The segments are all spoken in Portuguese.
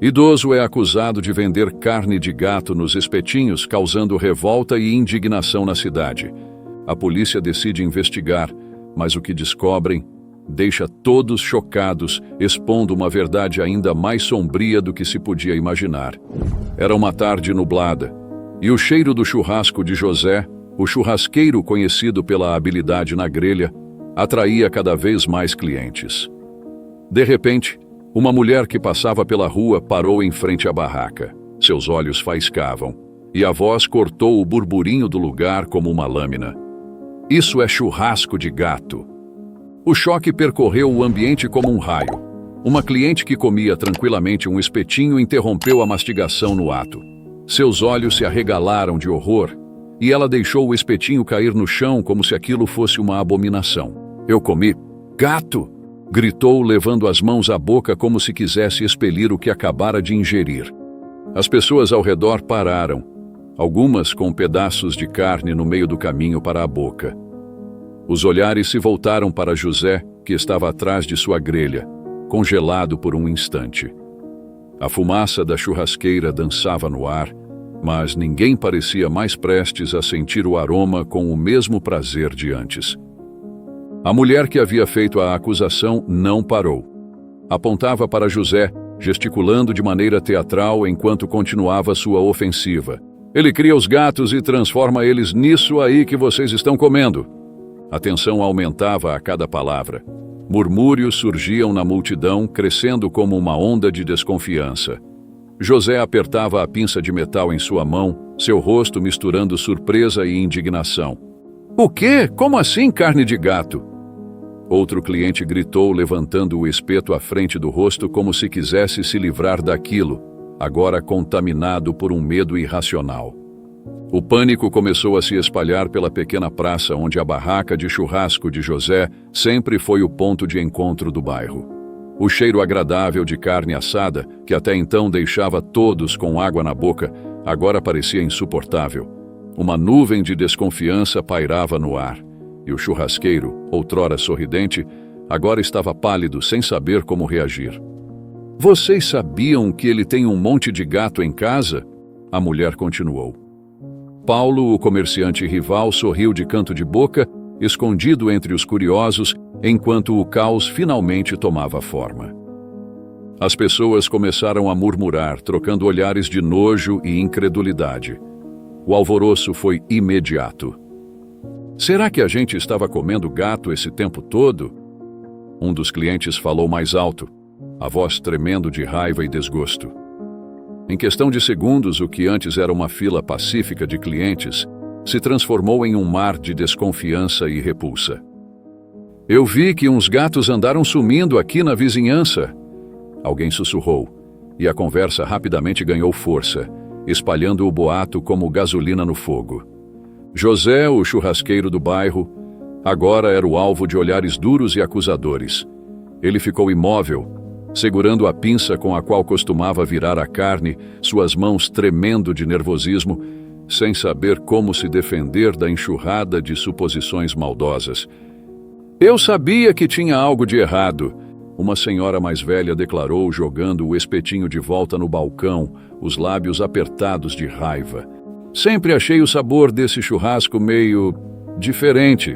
Idoso é acusado de vender carne de gato nos espetinhos, causando revolta e indignação na cidade. A polícia decide investigar, mas o que descobrem deixa todos chocados, expondo uma verdade ainda mais sombria do que se podia imaginar. Era uma tarde nublada, e o cheiro do churrasco de José, o churrasqueiro conhecido pela habilidade na grelha, atraía cada vez mais clientes. De repente, uma mulher que passava pela rua parou em frente à barraca. Seus olhos faiscavam, e a voz cortou o burburinho do lugar como uma lâmina. Isso é churrasco de gato. O choque percorreu o ambiente como um raio. Uma cliente que comia tranquilamente um espetinho interrompeu a mastigação no ato. Seus olhos se arregalaram de horror, e ela deixou o espetinho cair no chão como se aquilo fosse uma abominação. "Eu comi gato!" gritou, levando as mãos à boca como se quisesse expelir o que acabara de ingerir. As pessoas ao redor pararam, algumas com pedaços de carne no meio do caminho para a boca. Os olhares se voltaram para José, que estava atrás de sua grelha, congelado por um instante. A fumaça da churrasqueira dançava no ar, mas ninguém parecia mais prestes a sentir o aroma com o mesmo prazer de antes. A mulher que havia feito a acusação não parou. Apontava para José, gesticulando de maneira teatral enquanto continuava sua ofensiva. "Ele cria os gatos e transforma eles nisso aí que vocês estão comendo." A tensão aumentava a cada palavra. Murmúrios surgiam na multidão, crescendo como uma onda de desconfiança. José apertava a pinça de metal em sua mão, seu rosto misturando surpresa e indignação. "O quê? Como assim carne de gato?" Outro cliente gritou, levantando o espeto à frente do rosto como se quisesse se livrar daquilo, agora contaminado por um medo irracional. O pânico começou a se espalhar pela pequena praça onde a barraca de churrasco de José sempre foi o ponto de encontro do bairro. O cheiro agradável de carne assada, que até então deixava todos com água na boca, agora parecia insuportável. Uma nuvem de desconfiança pairava no ar, e o churrasqueiro, outrora sorridente, agora estava pálido, sem saber como reagir. "Vocês sabiam que ele tem um monte de gato em casa?" A mulher continuou. Paulo, o comerciante rival, sorriu de canto de boca, escondido entre os curiosos, enquanto o caos finalmente tomava forma. As pessoas começaram a murmurar, trocando olhares de nojo e incredulidade. O alvoroço foi imediato. "Será que a gente estava comendo gato esse tempo todo?" Um dos clientes falou mais alto, a voz tremendo de raiva e desgosto. Em questão de segundos, o que antes era uma fila pacífica de clientes se transformou em um mar de desconfiança e repulsa. "Eu vi que uns gatos andaram sumindo aqui na vizinhança." Alguém sussurrou, e a conversa rapidamente ganhou força, espalhando o boato como gasolina no fogo. José, o churrasqueiro do bairro, agora era o alvo de olhares duros e acusadores. Ele ficou imóvel, segurando a pinça com a qual costumava virar a carne, suas mãos tremendo de nervosismo, sem saber como se defender da enxurrada de suposições maldosas. "Eu sabia que tinha algo de errado," uma senhora mais velha declarou, jogando o espetinho de volta no balcão, os lábios apertados de raiva. "Sempre achei o sabor desse churrasco meio diferente."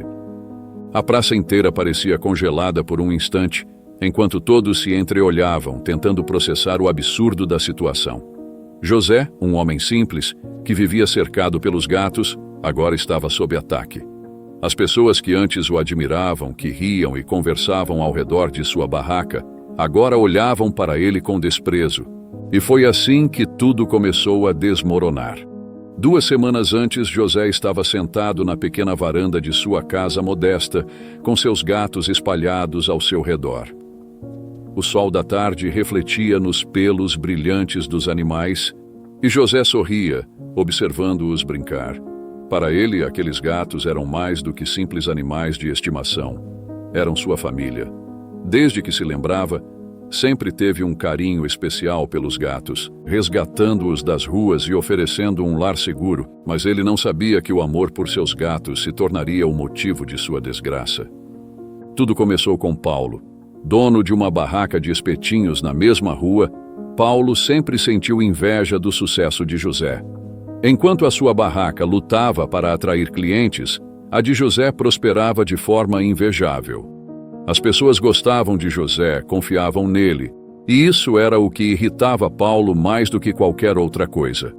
A praça inteira parecia congelada por um instante, enquanto todos se entreolhavam, tentando processar o absurdo da situação. José, um homem simples, que vivia cercado pelos gatos, agora estava sob ataque. As pessoas que antes o admiravam, que riam e conversavam ao redor de sua barraca, agora olhavam para ele com desprezo. E foi assim que tudo começou a desmoronar. 2 semanas antes, José estava sentado na pequena varanda de sua casa modesta, com seus gatos espalhados ao seu redor. O sol da tarde refletia nos pelos brilhantes dos animais, e José sorria, observando-os brincar. Para ele, aqueles gatos eram mais do que simples animais de estimação. Eram sua família. Desde que se lembrava, sempre teve um carinho especial pelos gatos, resgatando-os das ruas e oferecendo um lar seguro, mas ele não sabia que o amor por seus gatos se tornaria o motivo de sua desgraça. Tudo começou com Paulo, dono de uma barraca de espetinhos na mesma rua, Paulo sempre sentiu inveja do sucesso de José. Enquanto a sua barraca lutava para atrair clientes, a de José prosperava de forma invejável. As pessoas gostavam de José, confiavam nele, e isso era o que irritava Paulo mais do que qualquer outra coisa.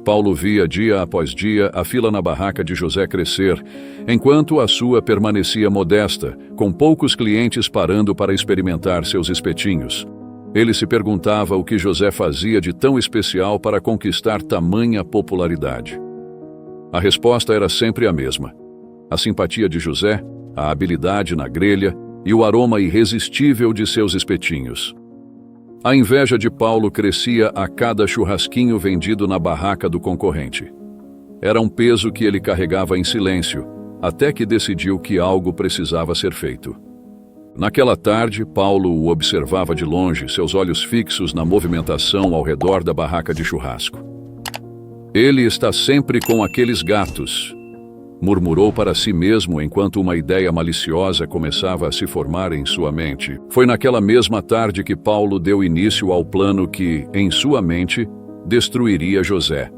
Paulo via dia após dia a fila na barraca de José crescer, enquanto a sua permanecia modesta, com poucos clientes parando para experimentar seus espetinhos. Ele se perguntava o que José fazia de tão especial para conquistar tamanha popularidade. A resposta era sempre a mesma: a simpatia de José, a habilidade na grelha e o aroma irresistível de seus espetinhos. A inveja de Paulo crescia a cada churrasquinho vendido na barraca do concorrente. Era um peso que ele carregava em silêncio, até que decidiu que algo precisava ser feito. Naquela tarde, Paulo o observava de longe, seus olhos fixos na movimentação ao redor da barraca de churrasco. "Ele está sempre com aqueles gatos", murmurou para si mesmo enquanto uma ideia maliciosa começava a se formar em sua mente. Foi naquela mesma tarde que Paulo deu início ao plano que, em sua mente, destruiria José.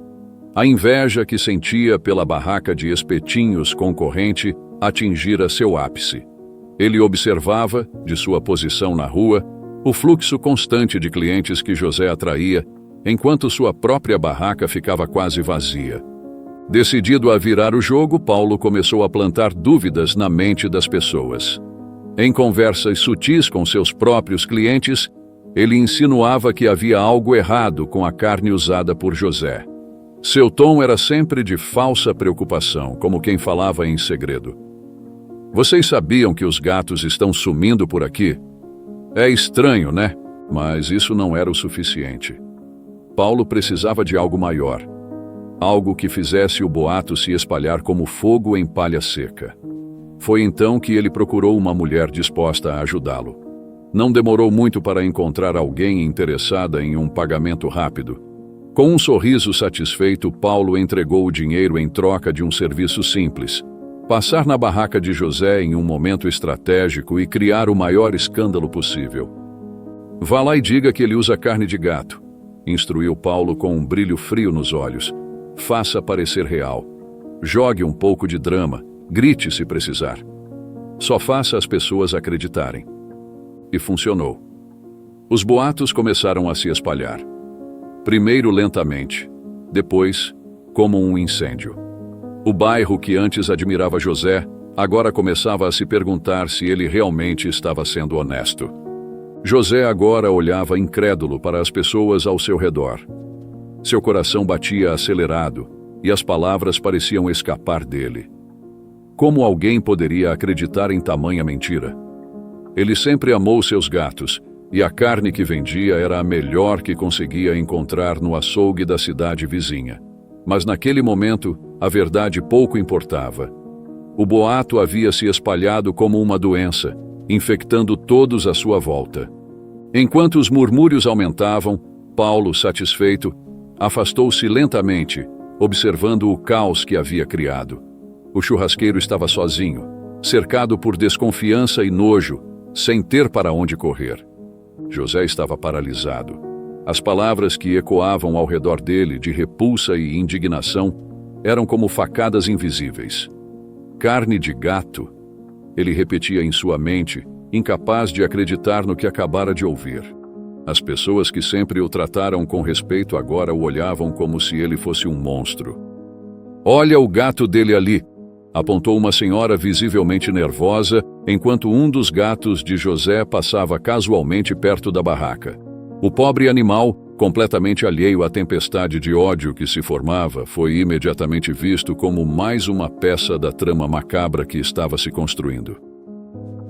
A inveja que sentia pela barraca de espetinhos concorrente atingira seu ápice. Ele observava, de sua posição na rua, o fluxo constante de clientes que José atraía, enquanto sua própria barraca ficava quase vazia. Decidido a virar o jogo, Paulo começou a plantar dúvidas na mente das pessoas. Em conversas sutis com seus próprios clientes, ele insinuava que havia algo errado com a carne usada por José. Seu tom era sempre de falsa preocupação, como quem falava em segredo. "Vocês sabiam que os gatos estão sumindo por aqui? É estranho, né? Mas isso não era o suficiente." Paulo precisava de algo maior. Algo que fizesse o boato se espalhar como fogo em palha seca. Foi então que ele procurou uma mulher disposta a ajudá-lo. Não demorou muito para encontrar alguém interessada em um pagamento rápido. Com um sorriso satisfeito, Paulo entregou o dinheiro em troca de um serviço simples: passar na barraca de José em um momento estratégico e criar o maior escândalo possível. "Vá lá e diga que ele usa carne de gato", instruiu Paulo com um brilho frio nos olhos. "Faça parecer real. Jogue um pouco de drama, grite se precisar. Só faça as pessoas acreditarem." E funcionou. Os boatos começaram a se espalhar. Primeiro lentamente, depois como um incêndio. O bairro que antes admirava José, agora começava a se perguntar se ele realmente estava sendo honesto. José agora olhava incrédulo para as pessoas ao seu redor. Seu coração batia acelerado e as palavras pareciam escapar dele. Como alguém poderia acreditar em tamanha mentira? Ele sempre amou seus gatos, e a carne que vendia era a melhor que conseguia encontrar no açougue da cidade vizinha. Mas naquele momento, a verdade pouco importava. O boato havia se espalhado como uma doença, infectando todos à sua volta. Enquanto os murmúrios aumentavam, Paulo, satisfeito, afastou-se lentamente, observando o caos que havia criado. O churrasqueiro estava sozinho, cercado por desconfiança e nojo, sem ter para onde correr. José estava paralisado. As palavras que ecoavam ao redor dele, de repulsa e indignação, eram como facadas invisíveis. "Carne de gato", ele repetia em sua mente, incapaz de acreditar no que acabara de ouvir. As pessoas que sempre o trataram com respeito agora o olhavam como se ele fosse um monstro. "Olha o gato dele ali", apontou uma senhora visivelmente nervosa, enquanto um dos gatos de José passava casualmente perto da barraca. O pobre animal, completamente alheio à tempestade de ódio que se formava, foi imediatamente visto como mais uma peça da trama macabra que estava se construindo.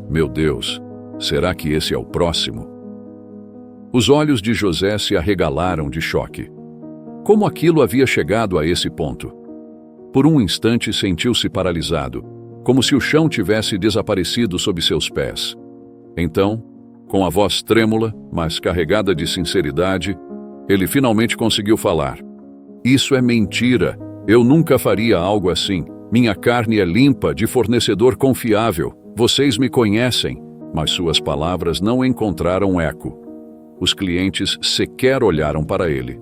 "Meu Deus, será que esse é o próximo?" Os olhos de José se arregalaram de choque. Como aquilo havia chegado a esse ponto? Por um instante sentiu-se paralisado, como se o chão tivesse desaparecido sob seus pés. Então, com a voz trêmula, mas carregada de sinceridade, ele finalmente conseguiu falar. "Isso é mentira. Eu nunca faria algo assim. Minha carne é limpa, de fornecedor confiável. Vocês me conhecem." Mas suas palavras não encontraram eco. os clientes sequer olharam para ele.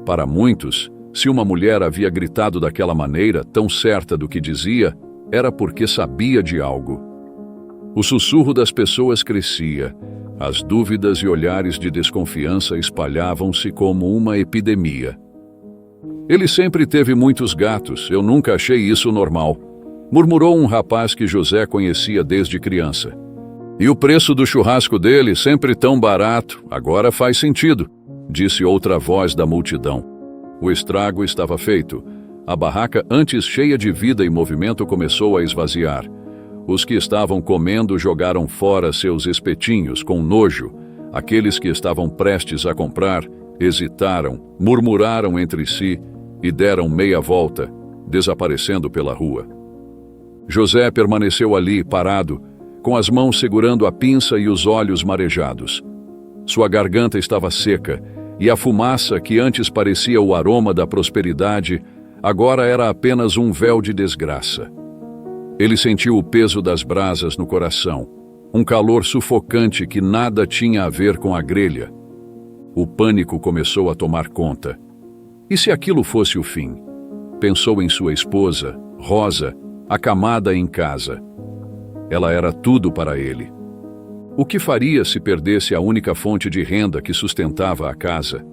Para muitos, se uma mulher havia gritado daquela maneira, tão certa do que dizia, era porque sabia de algo. O sussurro das pessoas crescia, as dúvidas e olhares de desconfiança espalhavam-se como uma epidemia. Ele sempre teve muitos gatos, eu nunca achei isso normal, murmurou um rapaz que José conhecia desde criança. E o preço do churrasco dele, sempre tão barato, agora faz sentido, disse outra voz da multidão. O estrago estava feito. A barraca, antes cheia de vida e movimento, começou a esvaziar. Os que estavam comendo jogaram fora seus espetinhos com nojo. Aqueles que estavam prestes a comprar hesitaram, murmuraram entre si e deram meia volta, desaparecendo pela rua. José permaneceu ali, parado, com as mãos segurando a pinça e os olhos marejados. Sua garganta estava seca, e a fumaça, que antes parecia o aroma da prosperidade, agora era apenas um véu de desgraça. Ele sentiu o peso das brasas no coração, um calor sufocante que nada tinha a ver com a grelha. O pânico começou a tomar conta. E se aquilo fosse o fim? Pensou em sua esposa, Rosa, acamada em casa. Ela era tudo para ele. O que faria se perdesse a única fonte de renda que sustentava a casa?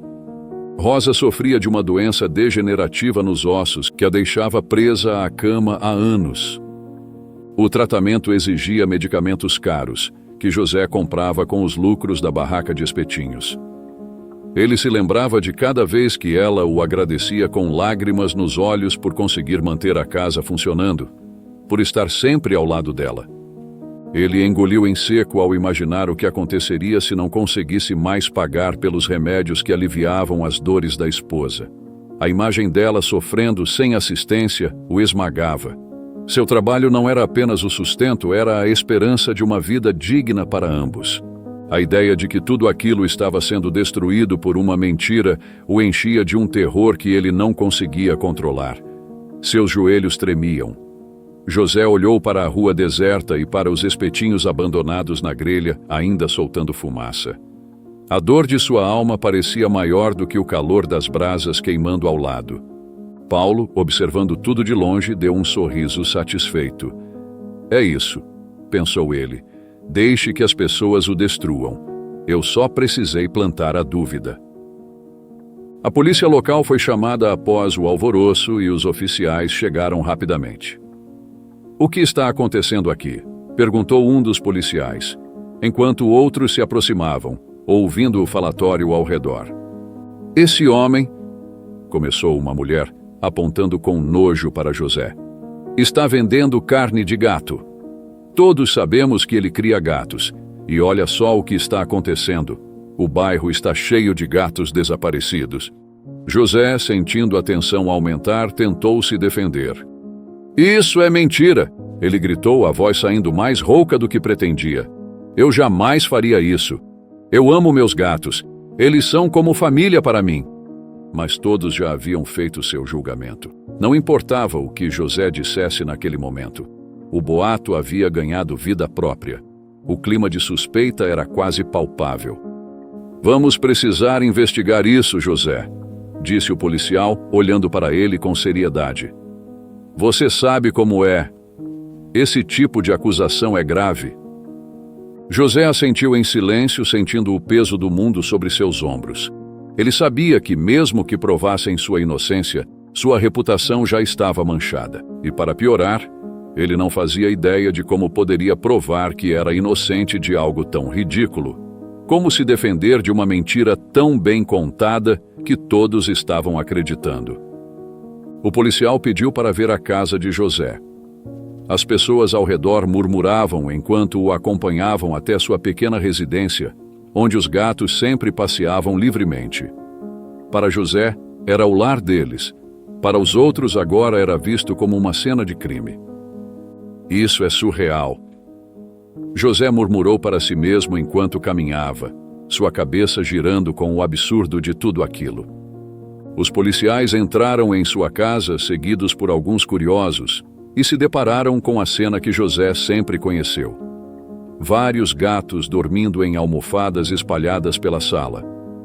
Rosa sofria de uma doença degenerativa nos ossos que a deixava presa à cama há anos. O tratamento exigia medicamentos caros, que José comprava com os lucros da barraca de espetinhos. Ele se lembrava de cada vez que ela o agradecia com lágrimas nos olhos por conseguir manter a casa funcionando, por estar sempre ao lado dela. Ele engoliu em seco ao imaginar o que aconteceria se não conseguisse mais pagar pelos remédios que aliviavam as dores da esposa. A imagem dela sofrendo sem assistência o esmagava. Seu trabalho não era apenas o sustento, era a esperança de uma vida digna para ambos. A ideia de que tudo aquilo estava sendo destruído por uma mentira o enchia de um terror que ele não conseguia controlar. Seus joelhos tremiam. José olhou para a rua deserta e para os espetinhos abandonados na grelha, ainda soltando fumaça. A dor de sua alma parecia maior do que o calor das brasas queimando ao lado. Paulo, observando tudo de longe, deu um sorriso satisfeito. É isso, pensou ele. Deixe que as pessoas o destruam. Eu só precisei plantar a dúvida. A polícia local foi chamada após o alvoroço e os oficiais chegaram rapidamente. O que está acontecendo aqui? Perguntou um dos policiais, enquanto outros se aproximavam, ouvindo o falatório ao redor. Esse homem, começou uma mulher, apontando com nojo para José, está vendendo carne de gato. Todos sabemos que ele cria gatos, e olha só o que está acontecendo. O bairro está cheio de gatos desaparecidos. José, sentindo a tensão aumentar, tentou se defender. Isso é mentira! Ele gritou, a voz saindo mais rouca do que pretendia. Eu jamais faria isso. Eu amo meus gatos. Eles são como família para mim. Mas todos já haviam feito seu julgamento. Não importava o que José dissesse naquele momento. O boato havia ganhado vida própria. O clima de suspeita era quase palpável. Vamos precisar investigar isso, José, disse o policial, olhando para ele com seriedade. Você sabe como é. Esse tipo de acusação é grave. José assentiu em silêncio, sentindo o peso do mundo sobre seus ombros. Ele sabia que, mesmo que provassem sua inocência, sua reputação já estava manchada. E, para piorar, ele não fazia ideia de como poderia provar que era inocente de algo tão ridículo. Como se defender de uma mentira tão bem contada que todos estavam acreditando. O policial pediu para ver a casa de José. As pessoas ao redor murmuravam enquanto o acompanhavam até sua pequena residência, onde os gatos sempre passeavam livremente. Para José, era o lar deles. Para os outros, agora era visto como uma cena de crime. Isso é surreal. José murmurou para si mesmo enquanto caminhava, sua cabeça girando com o absurdo de tudo aquilo. Os policiais entraram em sua casa, seguidos por alguns curiosos, e se depararam com a cena que José sempre conheceu. Vários gatos dormindo em almofadas espalhadas pela sala,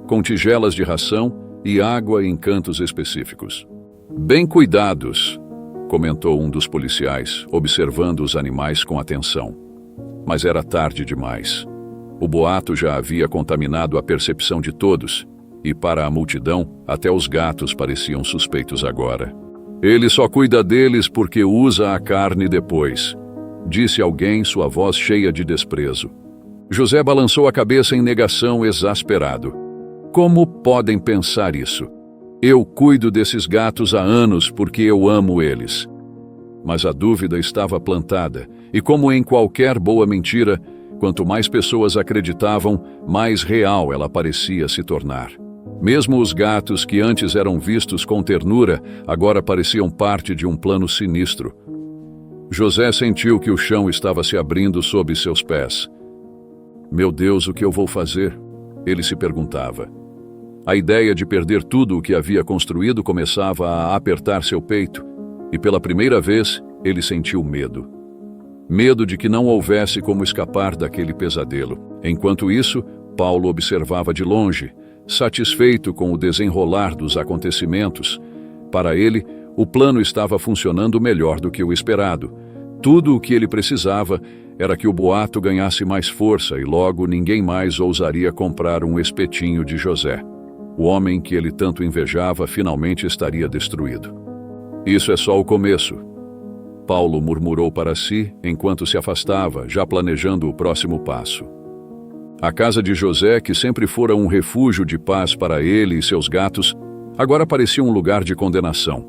com tigelas de ração e água em cantos específicos. Bem cuidados, comentou um dos policiais, observando os animais com atenção. Mas era tarde demais. O boato já havia contaminado a percepção de todos, e para a multidão, até os gatos pareciam suspeitos agora. Ele só cuida deles porque usa a carne depois, disse alguém, sua voz cheia de desprezo. José balançou a cabeça em negação, exasperado. Como podem pensar isso? Eu cuido desses gatos há anos porque eu amo eles. Mas a dúvida estava plantada, e como em qualquer boa mentira, quanto mais pessoas acreditavam, mais real ela parecia se tornar. Mesmo os gatos que antes eram vistos com ternura, agora pareciam parte de um plano sinistro. José sentiu que o chão estava se abrindo sob seus pés. Meu Deus, o que eu vou fazer? Ele se perguntava. A ideia de perder tudo o que havia construído começava a apertar seu peito, e pela primeira vez ele sentiu medo. Medo de que não houvesse como escapar daquele pesadelo. Enquanto isso, Paulo observava de longe, satisfeito com o desenrolar dos acontecimentos. Para ele, o plano estava funcionando melhor do que o esperado. Tudo o que ele precisava era que o boato ganhasse mais força e logo ninguém mais ousaria comprar um espetinho de José. O homem que ele tanto invejava finalmente estaria destruído. Isso é só o começo. Paulo murmurou para si enquanto se afastava, já planejando o próximo passo. A casa de José, que sempre fora um refúgio de paz para ele e seus gatos, agora parecia um lugar de condenação.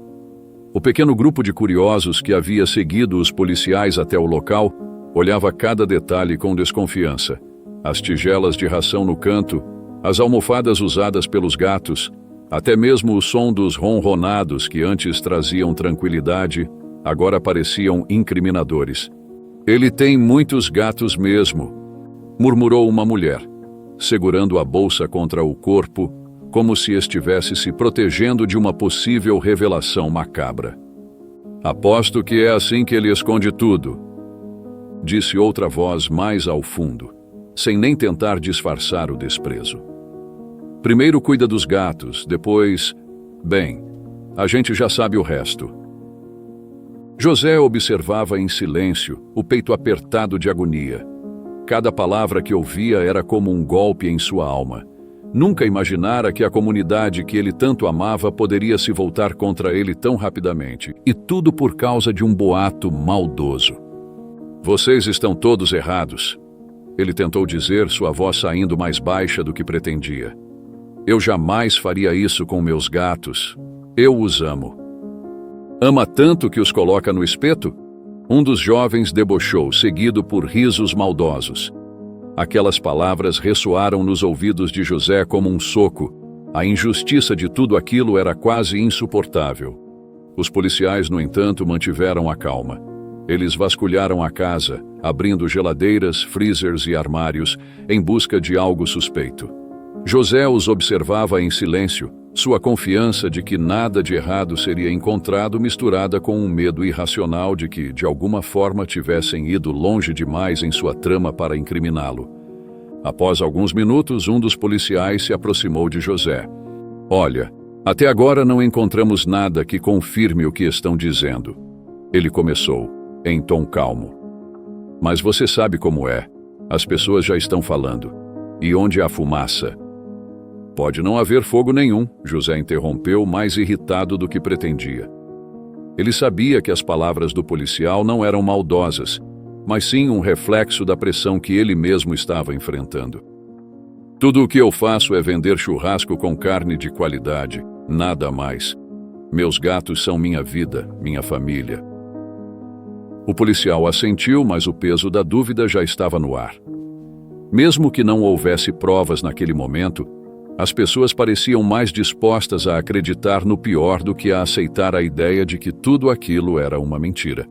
O pequeno grupo de curiosos que havia seguido os policiais até o local olhava cada detalhe com desconfiança. As tigelas de ração no canto, as almofadas usadas pelos gatos, até mesmo o som dos ronronados que antes traziam tranquilidade, agora pareciam incriminadores. Ele tem muitos gatos mesmo, murmurou uma mulher, segurando a bolsa contra o corpo, como se estivesse se protegendo de uma possível revelação macabra. Aposto que é assim que ele esconde tudo, disse outra voz mais ao fundo, sem nem tentar disfarçar o desprezo. Primeiro cuida dos gatos, depois... Bem, a gente já sabe o resto. José observava em silêncio, o peito apertado de agonia. Cada palavra que ouvia era como um golpe em sua alma. Nunca imaginara que a comunidade que ele tanto amava poderia se voltar contra ele tão rapidamente. E tudo por causa de um boato maldoso. Vocês estão todos errados, ele tentou dizer, sua voz saindo mais baixa do que pretendia. Eu jamais faria isso com meus gatos. Eu os amo. Ama tanto que os coloca no espeto? Um dos jovens debochou, seguido por risos maldosos. Aquelas palavras ressoaram nos ouvidos de José como um soco. A injustiça de tudo aquilo era quase insuportável. Os policiais, no entanto, mantiveram a calma. Eles vasculharam a casa, abrindo geladeiras, freezers e armários, em busca de algo suspeito. José os observava em silêncio, sua confiança de que nada de errado seria encontrado misturada com um medo irracional de que, de alguma forma, tivessem ido longe demais em sua trama para incriminá-lo. Após alguns minutos, um dos policiais se aproximou de José. Olha, até agora não encontramos nada que confirme o que estão dizendo. Ele começou, em tom calmo. Mas você sabe como é. As pessoas já estão falando. E onde há fumaça? Pode não haver fogo nenhum, José interrompeu, mais irritado do que pretendia. Ele sabia que as palavras do policial não eram maldosas, mas sim um reflexo da pressão que ele mesmo estava enfrentando. Tudo o que eu faço é vender churrasco com carne de qualidade, nada mais. Meus gatos são minha vida, minha família. O policial assentiu, mas o peso da dúvida já estava no ar. Mesmo que não houvesse provas naquele momento, as pessoas pareciam mais dispostas a acreditar no pior do que a aceitar a ideia de que tudo aquilo era uma mentira.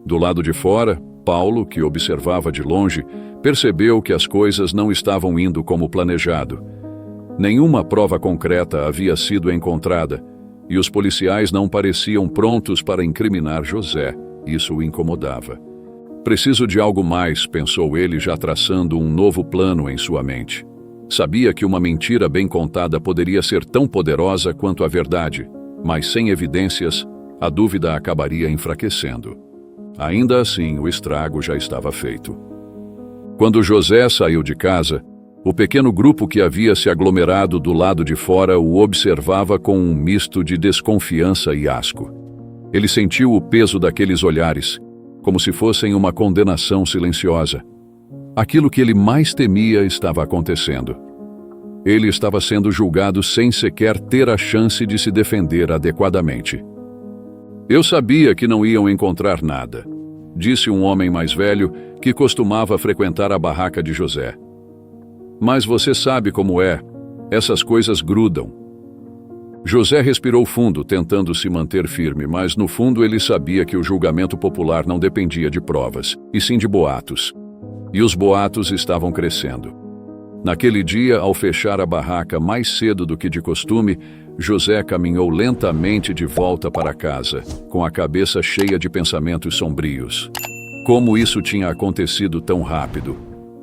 Do lado de fora, Paulo, que observava de longe, percebeu que as coisas não estavam indo como planejado. Nenhuma prova concreta havia sido encontrada, e os policiais não pareciam prontos para incriminar José. Isso o incomodava. Preciso de algo mais, pensou ele, já traçando um novo plano em sua mente. Sabia que uma mentira bem contada poderia ser tão poderosa quanto a verdade, mas sem evidências, a dúvida acabaria enfraquecendo. Ainda assim, o estrago já estava feito. Quando José saiu de casa, o pequeno grupo que havia se aglomerado do lado de fora o observava com um misto de desconfiança e asco. Ele sentiu o peso daqueles olhares, como se fossem uma condenação silenciosa. Aquilo que ele mais temia estava acontecendo. Ele estava sendo julgado sem sequer ter a chance de se defender adequadamente. Eu sabia que não iam encontrar nada, disse um homem mais velho que costumava frequentar a barraca de José. Mas você sabe como é, essas coisas grudam. José respirou fundo, tentando se manter firme, mas no fundo ele sabia que o julgamento popular não dependia de provas, e sim de boatos. E os boatos estavam crescendo. Naquele dia, ao fechar a barraca mais cedo do que de costume, José caminhou lentamente de volta para casa, com a cabeça cheia de pensamentos sombrios. Como isso tinha acontecido tão rápido?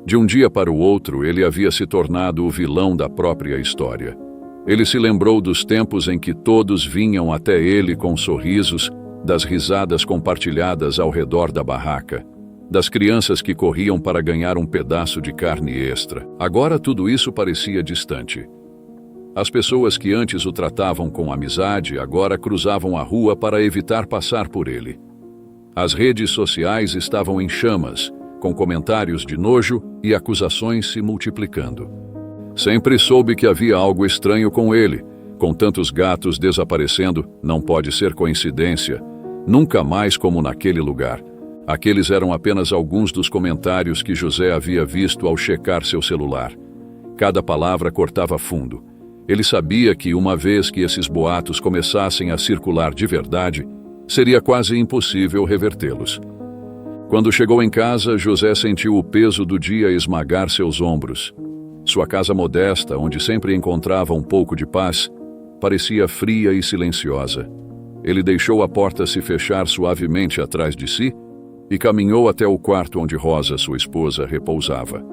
De um dia para o outro, ele havia se tornado o vilão da própria história. Ele se lembrou dos tempos em que todos vinham até ele com sorrisos, das risadas compartilhadas ao redor da barraca, das crianças que corriam para ganhar um pedaço de carne extra. Agora tudo isso parecia distante. As pessoas que antes o tratavam com amizade agora cruzavam a rua para evitar passar por ele. As redes sociais estavam em chamas, com comentários de nojo e acusações se multiplicando. Sempre soube que havia algo estranho com ele. Com tantos gatos desaparecendo, não pode ser coincidência. Nunca mais como naquele lugar. Aqueles eram apenas alguns dos comentários que José havia visto ao checar seu celular. Cada palavra cortava fundo. Ele sabia que, uma vez que esses boatos começassem a circular de verdade, seria quase impossível revertê-los. Quando chegou em casa, José sentiu o peso do dia esmagar seus ombros. Sua casa modesta, onde sempre encontrava um pouco de paz, parecia fria e silenciosa. Ele deixou a porta se fechar suavemente atrás de si e caminhou até o quarto onde Rosa, sua esposa, repousava.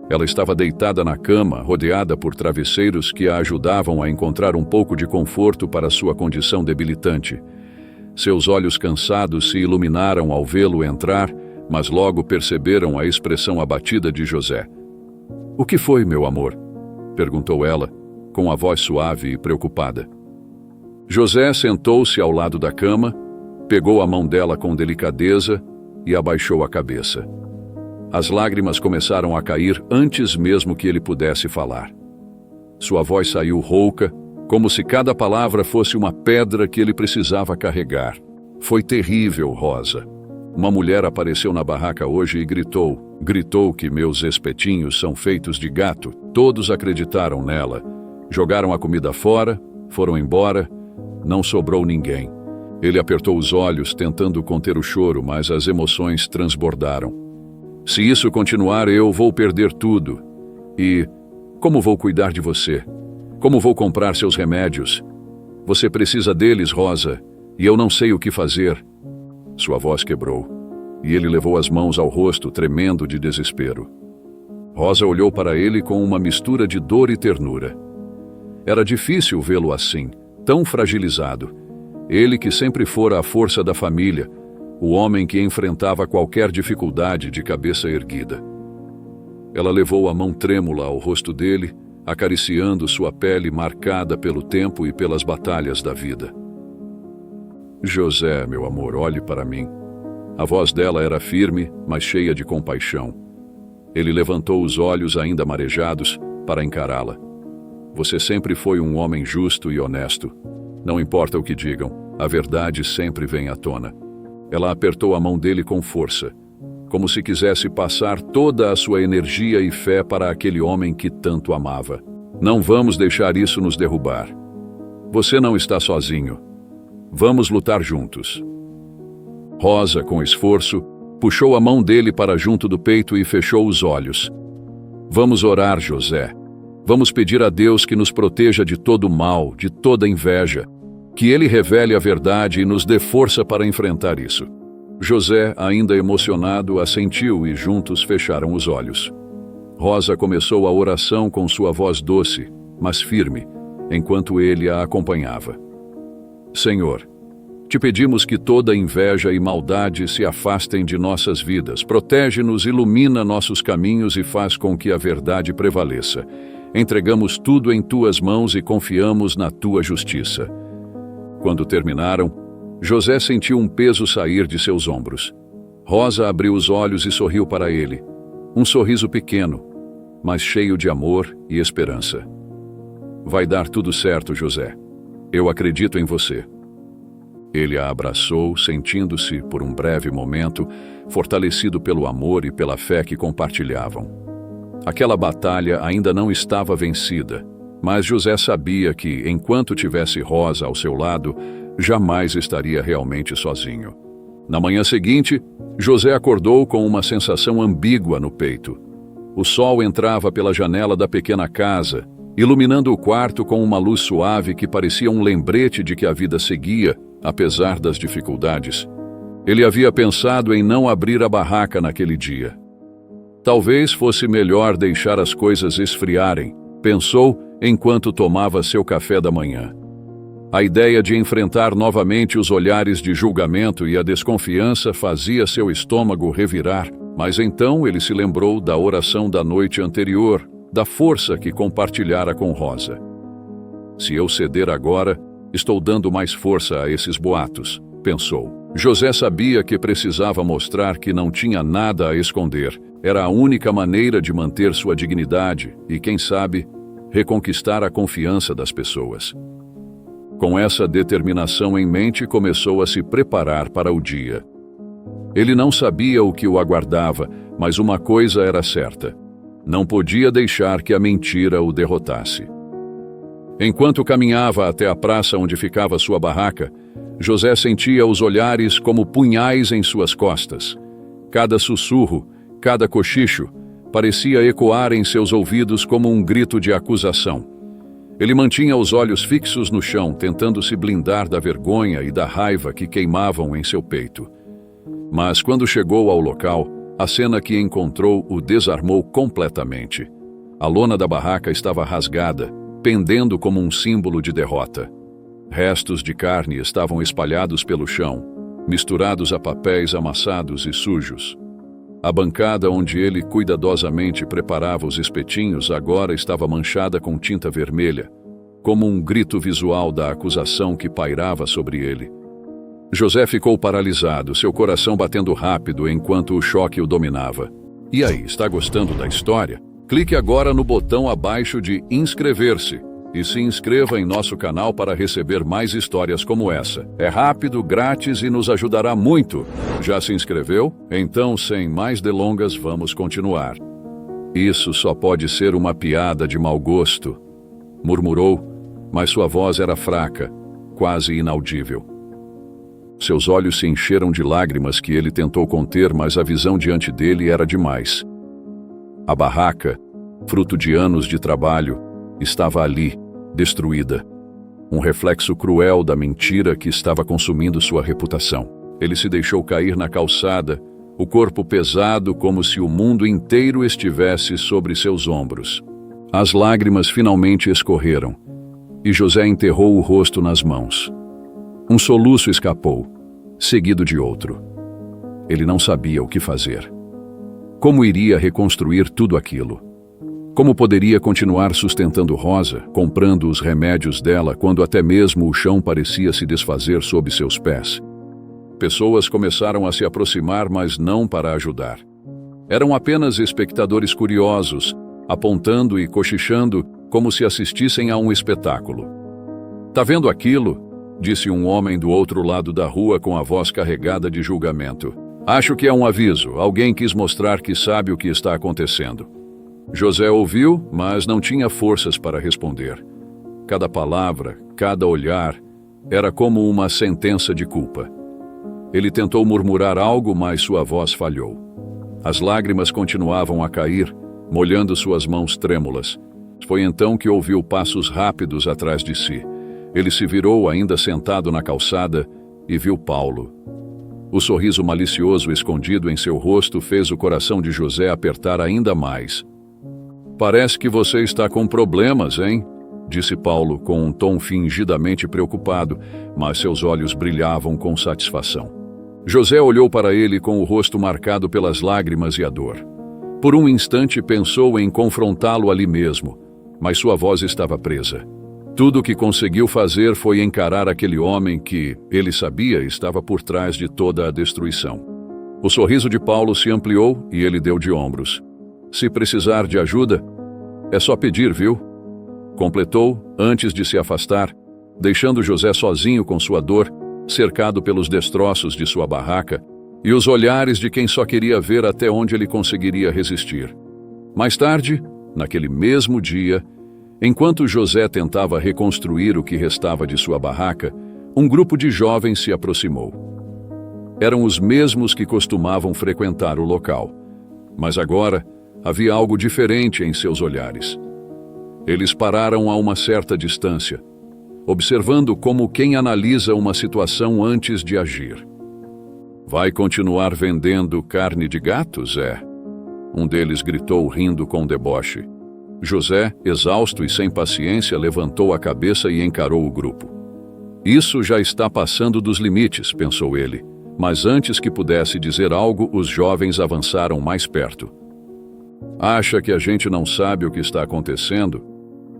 Ela estava deitada na cama, rodeada por travesseiros que a ajudavam a encontrar um pouco de conforto para sua condição debilitante. Seus olhos cansados se iluminaram ao vê-lo entrar, mas logo perceberam a expressão abatida de José. "O que foi, meu amor?" perguntou ela, com a voz suave e preocupada. José sentou-se ao lado da cama, pegou a mão dela com delicadeza e abaixou a cabeça. As lágrimas começaram a cair antes mesmo que ele pudesse falar. Sua voz saiu rouca, como se cada palavra fosse uma pedra que ele precisava carregar. "Foi terrível, Rosa. Uma mulher apareceu na barraca hoje e gritou que meus espetinhos são feitos de gato. Todos acreditaram nela. Jogaram a comida fora, foram embora, não sobrou ninguém." Ele apertou os olhos, tentando conter o choro, mas as emoções transbordaram. "Se isso continuar, eu vou perder tudo. E como vou cuidar de você? Como vou comprar seus remédios? Você precisa deles, Rosa, e eu não sei o que fazer." Sua voz quebrou, e ele levou as mãos ao rosto, tremendo de desespero. Rosa olhou para ele com uma mistura de dor e ternura. Era difícil vê-lo assim, tão fragilizado. Ele que sempre fora a força da família, o homem que enfrentava qualquer dificuldade de cabeça erguida. Ela levou a mão trêmula ao rosto dele, acariciando sua pele marcada pelo tempo e pelas batalhas da vida. "José, meu amor, olhe para mim." A voz dela era firme, mas cheia de compaixão. Ele levantou os olhos ainda marejados para encará-la. "Você sempre foi um homem justo e honesto. Não importa o que digam, a verdade sempre vem à tona." Ela apertou a mão dele com força, como se quisesse passar toda a sua energia e fé para aquele homem que tanto amava. "Não vamos deixar isso nos derrubar. Você não está sozinho. Vamos lutar juntos." Rosa, com esforço, puxou a mão dele para junto do peito e fechou os olhos. "Vamos orar, José. Vamos pedir a Deus que nos proteja de todo o mal, de toda inveja, que Ele revele a verdade e nos dê força para enfrentar isso." José, ainda emocionado, assentiu e juntos fecharam os olhos. Rosa começou a oração com sua voz doce, mas firme, enquanto ele a acompanhava. Senhor, te pedimos que toda inveja e maldade se afastem de nossas vidas. Protege-nos, ilumina nossos caminhos e faz com que a verdade prevaleça. Entregamos tudo em tuas mãos e confiamos na tua justiça. Quando terminaram, José sentiu um peso sair de seus ombros. Rosa abriu os olhos e sorriu para ele. Um sorriso pequeno, mas cheio de amor e esperança. Vai dar tudo certo, José. Eu acredito em você. Ele a abraçou, sentindo-se, por um breve momento, fortalecido pelo amor e pela fé que compartilhavam. Aquela batalha ainda não estava vencida, mas José sabia que, enquanto tivesse Rosa ao seu lado, jamais estaria realmente sozinho. Na manhã seguinte, José acordou com uma sensação ambígua no peito. O sol entrava pela janela da pequena casa, iluminando o quarto com uma luz suave que parecia um lembrete de que a vida seguia, apesar das dificuldades. Ele havia pensado em não abrir a barraca naquele dia. Talvez fosse melhor deixar as coisas esfriarem, pensou enquanto tomava seu café da manhã. A ideia de enfrentar novamente os olhares de julgamento e a desconfiança fazia seu estômago revirar, mas então ele se lembrou da oração da noite anterior, da força que compartilhara com Rosa. Se eu ceder agora, estou dando mais força a esses boatos, pensou. José sabia que precisava mostrar que não tinha nada a esconder. Era a única maneira de manter sua dignidade e, quem sabe, reconquistar a confiança das pessoas. Com essa determinação em mente, começou a se preparar para o dia. Ele não sabia o que o aguardava, mas uma coisa era certa: não podia deixar que a mentira o derrotasse. Enquanto caminhava até a praça onde ficava sua barraca, José sentia os olhares como punhais em suas costas. Cada sussurro, cada cochicho, parecia ecoar em seus ouvidos como um grito de acusação. Ele mantinha os olhos fixos no chão, tentando se blindar da vergonha e da raiva que queimavam em seu peito. Mas quando chegou ao local, a cena que encontrou o desarmou completamente. A lona da barraca estava rasgada, pendendo como um símbolo de derrota. Restos de carne estavam espalhados pelo chão, misturados a papéis amassados e sujos. A bancada onde ele cuidadosamente preparava os espetinhos agora estava manchada com tinta vermelha, como um grito visual da acusação que pairava sobre ele. José ficou paralisado, seu coração batendo rápido enquanto o choque o dominava. E aí, está gostando da história? Clique agora no botão abaixo de inscrever-se e se inscreva em nosso canal para receber mais histórias como essa. É rápido, grátis e nos ajudará muito. Já se inscreveu? Então, sem mais delongas, vamos continuar. Isso só pode ser uma piada de mau gosto, murmurou, mas sua voz era fraca, quase inaudível. Seus olhos se encheram de lágrimas que ele tentou conter, mas a visão diante dele era demais. A barraca, fruto de anos de trabalho, estava ali, destruída. Um reflexo cruel da mentira que estava consumindo sua reputação. Ele se deixou cair na calçada, o corpo pesado como se o mundo inteiro estivesse sobre seus ombros. As lágrimas finalmente escorreram, e José enterrou o rosto nas mãos. Um soluço escapou, seguido de outro. Ele não sabia o que fazer. Como iria reconstruir tudo aquilo? Como poderia continuar sustentando Rosa, comprando os remédios dela quando até mesmo o chão parecia se desfazer sob seus pés? Pessoas começaram a se aproximar, mas não para ajudar. Eram apenas espectadores curiosos, apontando e cochichando como se assistissem a um espetáculo. "Tá vendo aquilo?" disse um homem do outro lado da rua com a voz carregada de julgamento. "Acho que é um aviso. Alguém quis mostrar que sabe o que está acontecendo." José ouviu, mas não tinha forças para responder. Cada palavra, cada olhar, era como uma sentença de culpa. Ele tentou murmurar algo, mas sua voz falhou. As lágrimas continuavam a cair, molhando suas mãos trêmulas. Foi então que ouviu passos rápidos atrás de si. Ele se virou, ainda sentado na calçada, e viu Paulo. O sorriso malicioso escondido em seu rosto fez o coração de José apertar ainda mais. Parece que você está com problemas, hein? Disse Paulo com um tom fingidamente preocupado, mas seus olhos brilhavam com satisfação. José olhou para ele com o rosto marcado pelas lágrimas e a dor. Por um instante pensou em confrontá-lo ali mesmo, mas sua voz estava presa. Tudo o que conseguiu fazer foi encarar aquele homem que, ele sabia, estava por trás de toda a destruição. O sorriso de Paulo se ampliou e ele deu de ombros. Se precisar de ajuda, é só pedir, viu? Completou, antes de se afastar, deixando José sozinho com sua dor, cercado pelos destroços de sua barraca e os olhares de quem só queria ver até onde ele conseguiria resistir. Mais tarde, naquele mesmo dia, enquanto José tentava reconstruir o que restava de sua barraca, um grupo de jovens se aproximou. Eram os mesmos que costumavam frequentar o local, mas agora havia algo diferente em seus olhares. Eles pararam a uma certa distância, observando como quem analisa uma situação antes de agir. Vai continuar vendendo carne de gatos, é? Um deles gritou rindo com deboche. José, exausto e sem paciência, levantou a cabeça e encarou o grupo. Isso já está passando dos limites, pensou ele, mas antes que pudesse dizer algo, os jovens avançaram mais perto. Acha que a gente não sabe o que está acontecendo?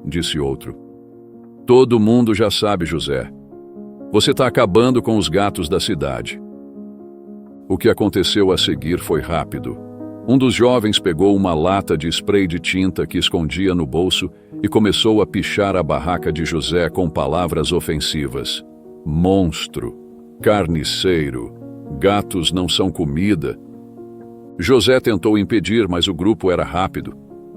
Disse outro. Todo mundo já sabe, José. Você está acabando com os gatos da cidade. O que aconteceu a seguir foi rápido. Um dos jovens pegou uma lata de spray de tinta que escondia no bolso e começou a pichar a barraca de José com palavras ofensivas. Monstro, carniceiro, gatos não são comida. José tentou impedir, mas o grupo era rápido,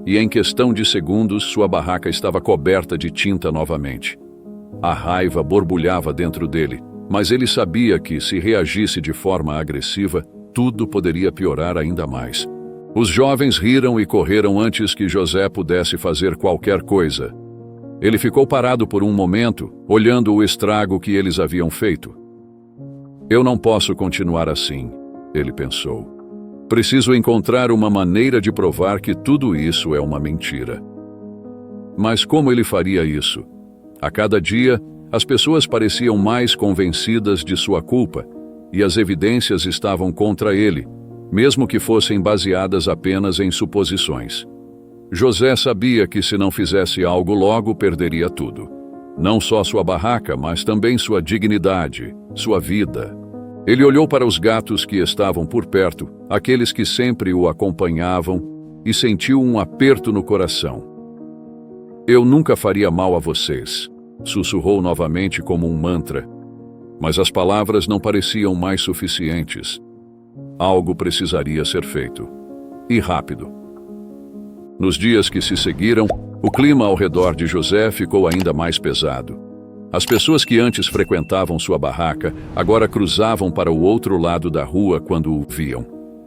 e em questão de segundos sua barraca estava coberta de tinta novamente. A raiva borbulhava dentro dele, mas ele sabia que, se reagisse de forma agressiva, tudo poderia piorar ainda mais. Os jovens riram e correram antes que José pudesse fazer qualquer coisa. Ele ficou parado por um momento, olhando o estrago que eles haviam feito. Eu não posso continuar assim, ele pensou. Preciso encontrar uma maneira de provar que tudo isso é uma mentira. Mas como ele faria isso? A cada dia, as pessoas pareciam mais convencidas de sua culpa, e as evidências estavam contra ele, mesmo que fossem baseadas apenas em suposições. José sabia que se não fizesse algo logo, perderia tudo. Não só sua barraca, mas também sua dignidade, sua vida. Ele olhou para os gatos que estavam por perto, aqueles que sempre o acompanhavam, e sentiu um aperto no coração. Eu nunca faria mal a vocês, sussurrou novamente como um mantra. Mas as palavras não pareciam mais suficientes. Algo precisaria ser feito. E rápido. Nos dias que se seguiram, o clima ao redor de José ficou ainda mais pesado. As pessoas que antes frequentavam sua barraca agora cruzavam para o outro lado da rua quando o viam.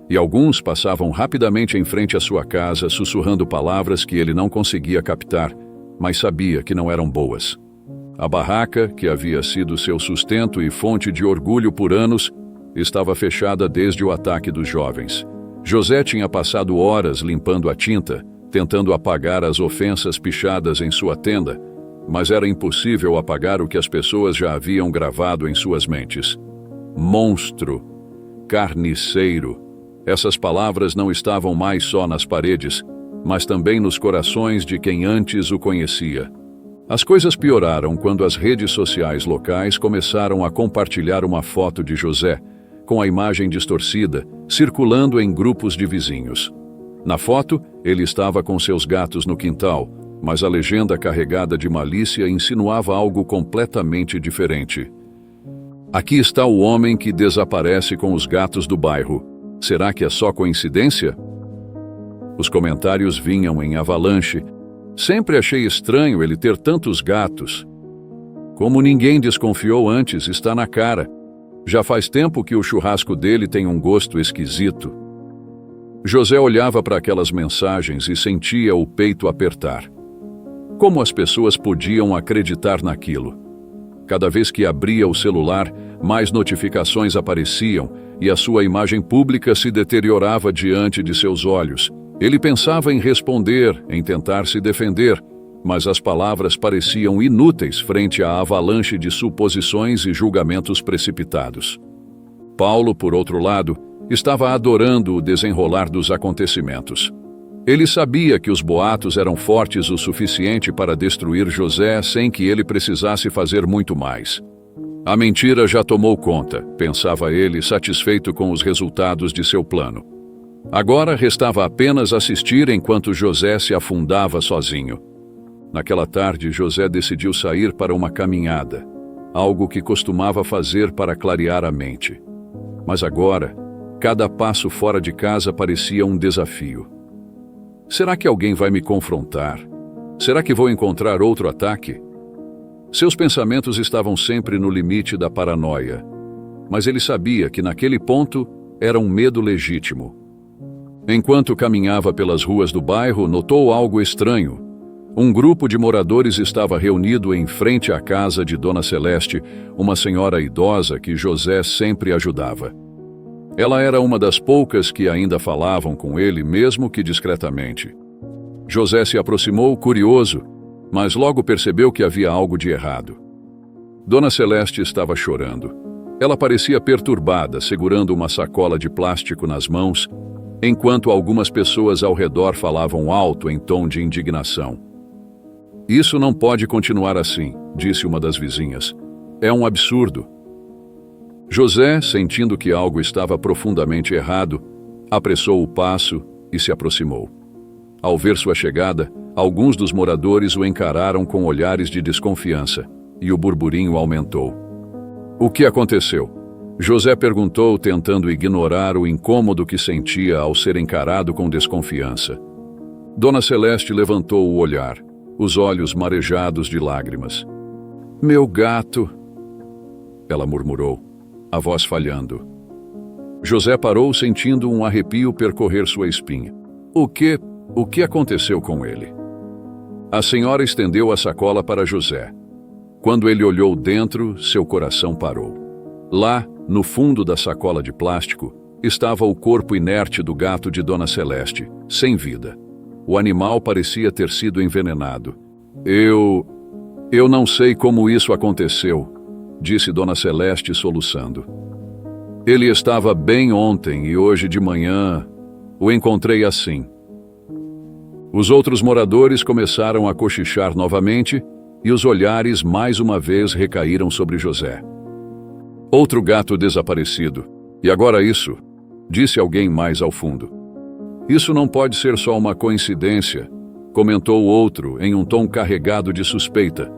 E alguns passavam rapidamente em frente à sua casa, sussurrando palavras que ele não conseguia captar, mas sabia que não eram boas. A barraca, que havia sido seu sustento e fonte de orgulho por anos, estava fechada desde o ataque dos jovens. José tinha passado horas limpando a tinta, tentando apagar as ofensas pichadas em sua tenda, mas era impossível apagar o que as pessoas já haviam gravado em suas mentes. Monstro, carniceiro. Essas palavras não estavam mais só nas paredes, mas também nos corações de quem antes o conhecia. As coisas pioraram quando as redes sociais locais começaram a compartilhar uma foto de José, com a imagem distorcida, circulando em grupos de vizinhos. Na foto, ele estava com seus gatos no quintal, mas a legenda carregada de malícia insinuava algo completamente diferente. Aqui está o homem que desaparece com os gatos do bairro. Será que é só coincidência? Os comentários vinham em avalanche. Sempre achei estranho ele ter tantos gatos. Como ninguém desconfiou antes, está na cara. Já faz tempo que o churrasco dele tem um gosto esquisito. José olhava para aquelas mensagens e sentia o peito apertar. Como as pessoas podiam acreditar naquilo? Cada vez que abria o celular, mais notificações apareciam, e a sua imagem pública se deteriorava diante de seus olhos. Ele pensava em responder, em tentar se defender, mas as palavras pareciam inúteis frente à avalanche de suposições e julgamentos precipitados. Paulo, por outro lado, estava adorando o desenrolar dos acontecimentos. Ele sabia que os boatos eram fortes o suficiente para destruir José sem que ele precisasse fazer muito mais. A mentira já tomou conta, pensava ele, satisfeito com os resultados de seu plano. Agora restava apenas assistir enquanto José se afundava sozinho. Naquela tarde, José decidiu sair para uma caminhada, algo que costumava fazer para clarear a mente. Mas agora, cada passo fora de casa parecia um desafio. Será que alguém vai me confrontar? Será que vou encontrar outro ataque? Seus pensamentos estavam sempre no limite da paranoia, mas ele sabia que naquele ponto era um medo legítimo. Enquanto caminhava pelas ruas do bairro, notou algo estranho. Um grupo de moradores estava reunido em frente à casa de Dona Celeste, uma senhora idosa que José sempre ajudava. Ela era uma das poucas que ainda falavam com ele, mesmo que discretamente. José se aproximou, curioso, mas logo percebeu que havia algo de errado. Dona Celeste estava chorando. Ela parecia perturbada, segurando uma sacola de plástico nas mãos, enquanto algumas pessoas ao redor falavam alto em tom de indignação. "Isso não pode continuar assim", disse uma das vizinhas. "É um absurdo." José, sentindo que algo estava profundamente errado, apressou o passo e se aproximou. Ao ver sua chegada, alguns dos moradores o encararam com olhares de desconfiança, e o burburinho aumentou. "O que aconteceu?" José perguntou, tentando ignorar o incômodo que sentia ao ser encarado com desconfiança. Dona Celeste levantou o olhar, os olhos marejados de lágrimas. "Meu gato", ela murmurou, a voz falhando. José parou, sentindo um arrepio percorrer sua espinha. O que aconteceu com ele? A senhora estendeu a sacola para José. Quando ele olhou dentro, seu coração parou. Lá, no fundo da sacola de plástico, estava o corpo inerte do gato de Dona Celeste, sem vida. O animal parecia ter sido envenenado. Eu não sei como isso aconteceu", disse Dona Celeste soluçando. "Ele estava bem ontem e hoje de manhã o encontrei assim." Os outros moradores começaram a cochichar novamente e os olhares mais uma vez recaíram sobre José. "Outro gato desaparecido. E agora isso?" disse alguém mais ao fundo. "Isso não pode ser só uma coincidência", comentou outro em um tom carregado de suspeita.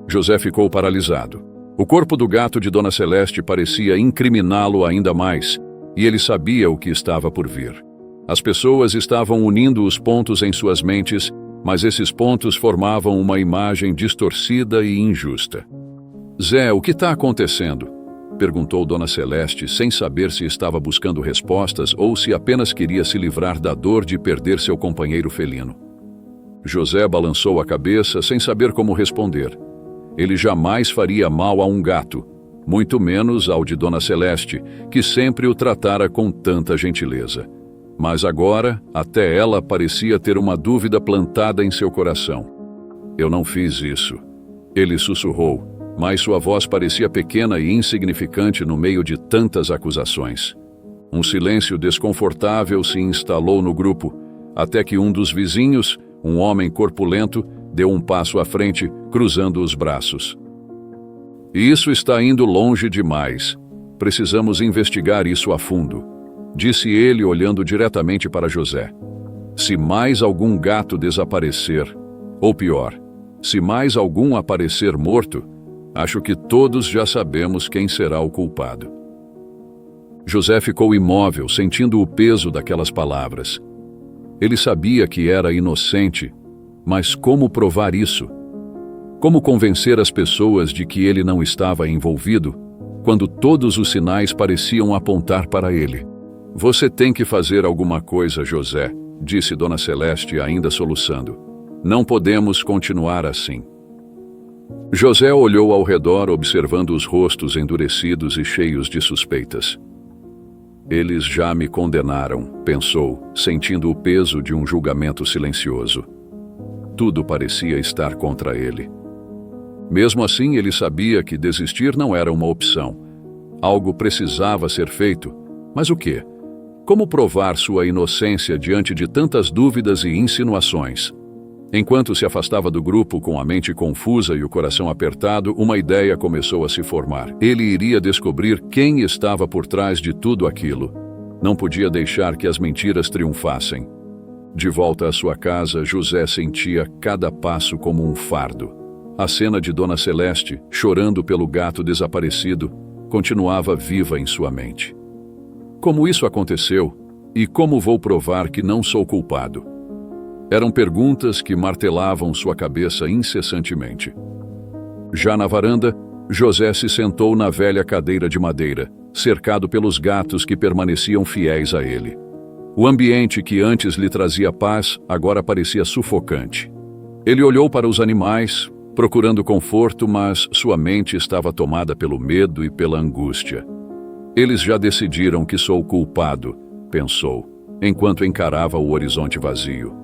José ficou paralisado. O corpo do gato de Dona Celeste parecia incriminá-lo ainda mais, e ele sabia o que estava por vir. As pessoas estavam unindo os pontos em suas mentes, mas esses pontos formavam uma imagem distorcida e injusta. "Zé, o que está acontecendo?" perguntou Dona Celeste, sem saber se estava buscando respostas ou se apenas queria se livrar da dor de perder seu companheiro felino. José balançou a cabeça sem saber como responder. Ele jamais faria mal a um gato, muito menos ao de Dona Celeste, que sempre o tratara com tanta gentileza. Mas agora, até ela parecia ter uma dúvida plantada em seu coração. "Eu não fiz isso", ele sussurrou, mas sua voz parecia pequena e insignificante no meio de tantas acusações. Um silêncio desconfortável se instalou no grupo, até que um dos vizinhos, um homem corpulento, deu um passo à frente, cruzando os braços. "Isso está indo longe demais. Precisamos investigar isso a fundo", disse ele olhando diretamente para José. "Se mais algum gato desaparecer, ou pior, se mais algum aparecer morto, acho que todos já sabemos quem será o culpado." José ficou imóvel, sentindo o peso daquelas palavras. Ele sabia que era inocente, mas como provar isso? Como convencer as pessoas de que ele não estava envolvido, quando todos os sinais pareciam apontar para ele? "Você tem que fazer alguma coisa, José", disse Dona Celeste, ainda soluçando. "Não podemos continuar assim." José olhou ao redor, observando os rostos endurecidos e cheios de suspeitas. Eles já me condenaram, pensou, sentindo o peso de um julgamento silencioso. Tudo parecia estar contra ele. Mesmo assim, ele sabia que desistir não era uma opção. Algo precisava ser feito. Mas o quê? Como provar sua inocência diante de tantas dúvidas e insinuações? Enquanto se afastava do grupo com a mente confusa e o coração apertado, uma ideia começou a se formar. Ele iria descobrir quem estava por trás de tudo aquilo. Não podia deixar que as mentiras triunfassem. De volta à sua casa, José sentia cada passo como um fardo. A cena de Dona Celeste, chorando pelo gato desaparecido, continuava viva em sua mente. Como isso aconteceu? E como vou provar que não sou culpado? Eram perguntas que martelavam sua cabeça incessantemente. Já na varanda, José se sentou na velha cadeira de madeira, cercado pelos gatos que permaneciam fiéis a ele. O ambiente que antes lhe trazia paz, agora parecia sufocante. Ele olhou para os animais, procurando conforto, mas sua mente estava tomada pelo medo e pela angústia. Eles já decidiram que sou culpado, pensou, enquanto encarava o horizonte vazio.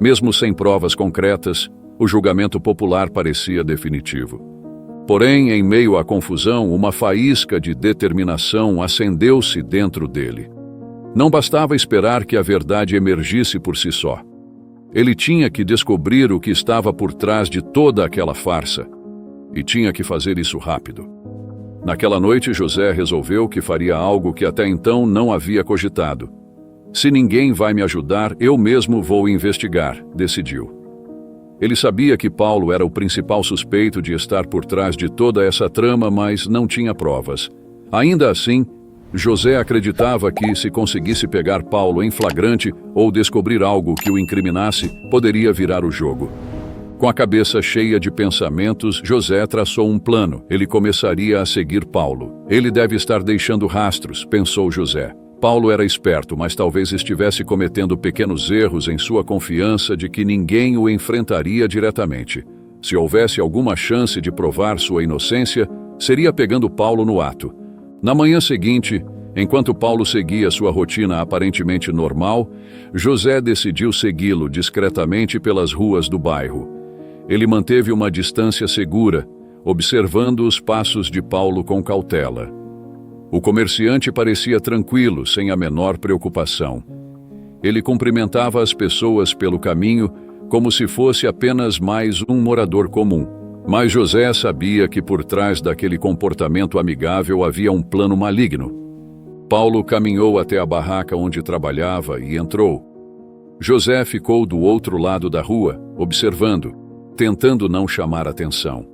Mesmo sem provas concretas, o julgamento popular parecia definitivo. Porém, em meio à confusão, uma faísca de determinação acendeu-se dentro dele. Não bastava esperar que a verdade emergisse por si só. Ele tinha que descobrir o que estava por trás de toda aquela farsa. E tinha que fazer isso rápido. Naquela noite, José resolveu que faria algo que até então não havia cogitado. Se ninguém vai me ajudar, eu mesmo vou investigar, decidiu. Ele sabia que Paulo era o principal suspeito de estar por trás de toda essa trama, mas não tinha provas. Ainda assim, José acreditava que, se conseguisse pegar Paulo em flagrante ou descobrir algo que o incriminasse, poderia virar o jogo. Com a cabeça cheia de pensamentos, José traçou um plano. Ele começaria a seguir Paulo. Ele deve estar deixando rastros, pensou José. Paulo era esperto, mas talvez estivesse cometendo pequenos erros em sua confiança de que ninguém o enfrentaria diretamente. Se houvesse alguma chance de provar sua inocência, seria pegando Paulo no ato. Na manhã seguinte, enquanto Paulo seguia sua rotina aparentemente normal, José decidiu segui-lo discretamente pelas ruas do bairro. Ele manteve uma distância segura, observando os passos de Paulo com cautela. O comerciante parecia tranquilo, sem a menor preocupação. Ele cumprimentava as pessoas pelo caminho como se fosse apenas mais um morador comum. Mas José sabia que por trás daquele comportamento amigável havia um plano maligno. Paulo caminhou até a barraca onde trabalhava e entrou. José ficou do outro lado da rua, observando, tentando não chamar atenção.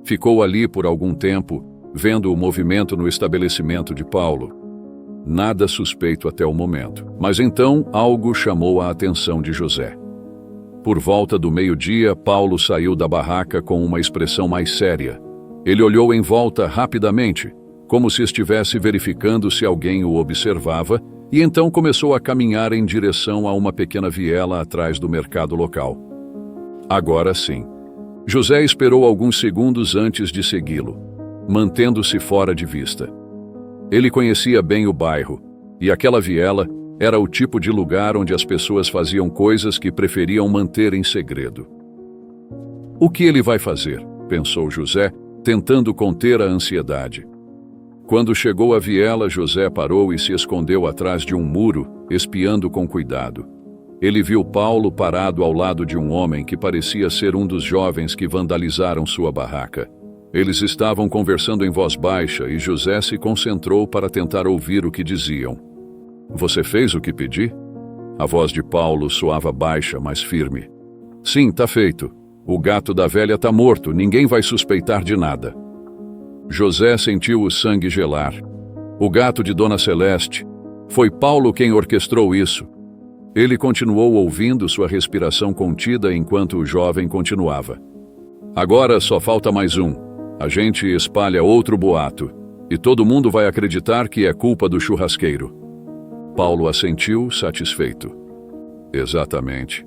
Ficou ali por algum tempo, vendo o movimento no estabelecimento de Paulo. Nada suspeito até o momento. Mas então algo chamou a atenção de José. Por volta do meio-dia, Paulo saiu da barraca com uma expressão mais séria. Ele olhou em volta rapidamente, como se estivesse verificando se alguém o observava, e então começou a caminhar em direção a uma pequena viela atrás do mercado local. Agora sim. José esperou alguns segundos antes de segui-lo, mantendo-se fora de vista. Ele conhecia bem o bairro, e aquela viela era o tipo de lugar onde as pessoas faziam coisas que preferiam manter em segredo. O que ele vai fazer? Pensou José, tentando conter a ansiedade. Quando chegou à viela, José parou e se escondeu atrás de um muro, espiando com cuidado. Ele viu Paulo parado ao lado de um homem que parecia ser um dos jovens que vandalizaram sua barraca. Eles estavam conversando em voz baixa e José se concentrou para tentar ouvir o que diziam. Você fez o que pedi? A voz de Paulo soava baixa, mas firme. Sim, tá feito. O gato da velha tá morto, ninguém vai suspeitar de nada. José sentiu o sangue gelar. O gato de Dona Celeste. Foi Paulo quem orquestrou isso. Ele continuou ouvindo sua respiração contida enquanto o jovem continuava. Agora só falta mais um. A gente espalha outro boato, e todo mundo vai acreditar que é culpa do churrasqueiro. Paulo assentiu, satisfeito. Exatamente.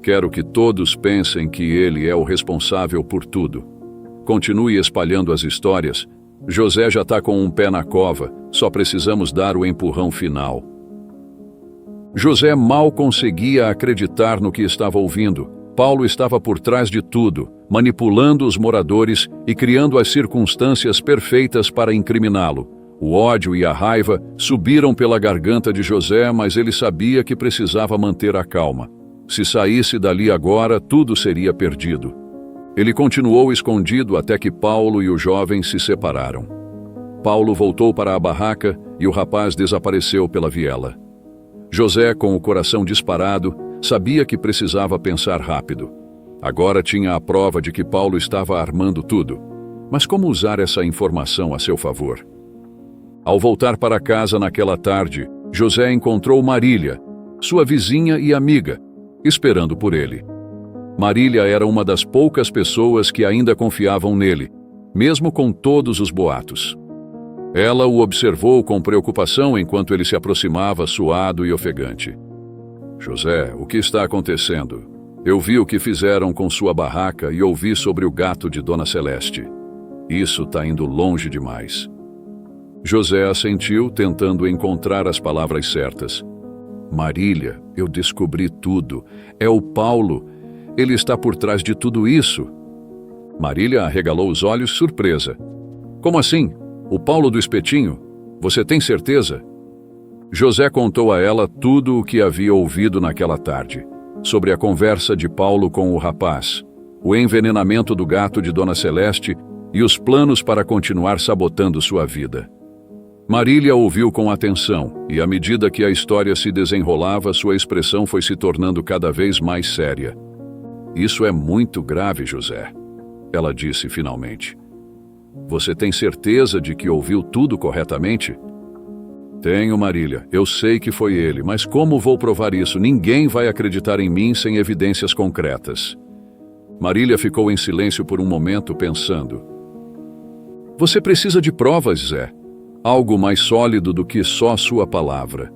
Quero que todos pensem que ele é o responsável por tudo. Continue espalhando as histórias. José já está com um pé na cova, Só precisamos dar o empurrão final. José mal conseguia acreditar no que estava ouvindo. Paulo estava por trás de tudo, manipulando os moradores e criando as circunstâncias perfeitas para incriminá-lo. O ódio e a raiva subiram pela garganta de José, mas ele sabia que precisava manter a calma. Se saísse dali agora, tudo seria perdido. Ele continuou escondido até que Paulo e o jovem se separaram. Paulo voltou para a barraca e o rapaz desapareceu pela viela. José, com o coração disparado, sabia que precisava pensar rápido. Agora tinha a prova de que Paulo estava armando tudo. Mas como usar essa informação a seu favor? Ao voltar para casa naquela tarde, José encontrou Marília, sua vizinha e amiga, esperando por ele. Marília era uma das poucas pessoas que ainda confiavam nele, mesmo com todos os boatos. Ela o observou com preocupação enquanto ele se aproximava, suado e ofegante. José, o que está acontecendo? Eu vi o que fizeram com sua barraca e ouvi sobre o gato de Dona Celeste. Isso está indo longe demais. José assentiu, tentando encontrar as palavras certas. Marília, eu descobri tudo. É o Paulo. Ele está por trás de tudo isso. Marília arregalou os olhos, surpresa. Como assim? O Paulo do espetinho? Você tem certeza? José contou a ela tudo o que havia ouvido naquela tarde, sobre a conversa de Paulo com o rapaz, o envenenamento do gato de Dona Celeste e os planos para continuar sabotando sua vida. Marília ouviu com atenção, e à medida que a história se desenrolava, sua expressão foi se tornando cada vez mais séria. Isso é muito grave, José, ela disse finalmente. Você tem certeza de que ouviu tudo corretamente? Tenho, Marília. Eu sei que foi ele, mas como vou provar isso? Ninguém vai acreditar em mim sem evidências concretas. Marília ficou em silêncio por um momento, pensando. Você precisa de provas, Zé. Algo mais sólido do que só sua palavra.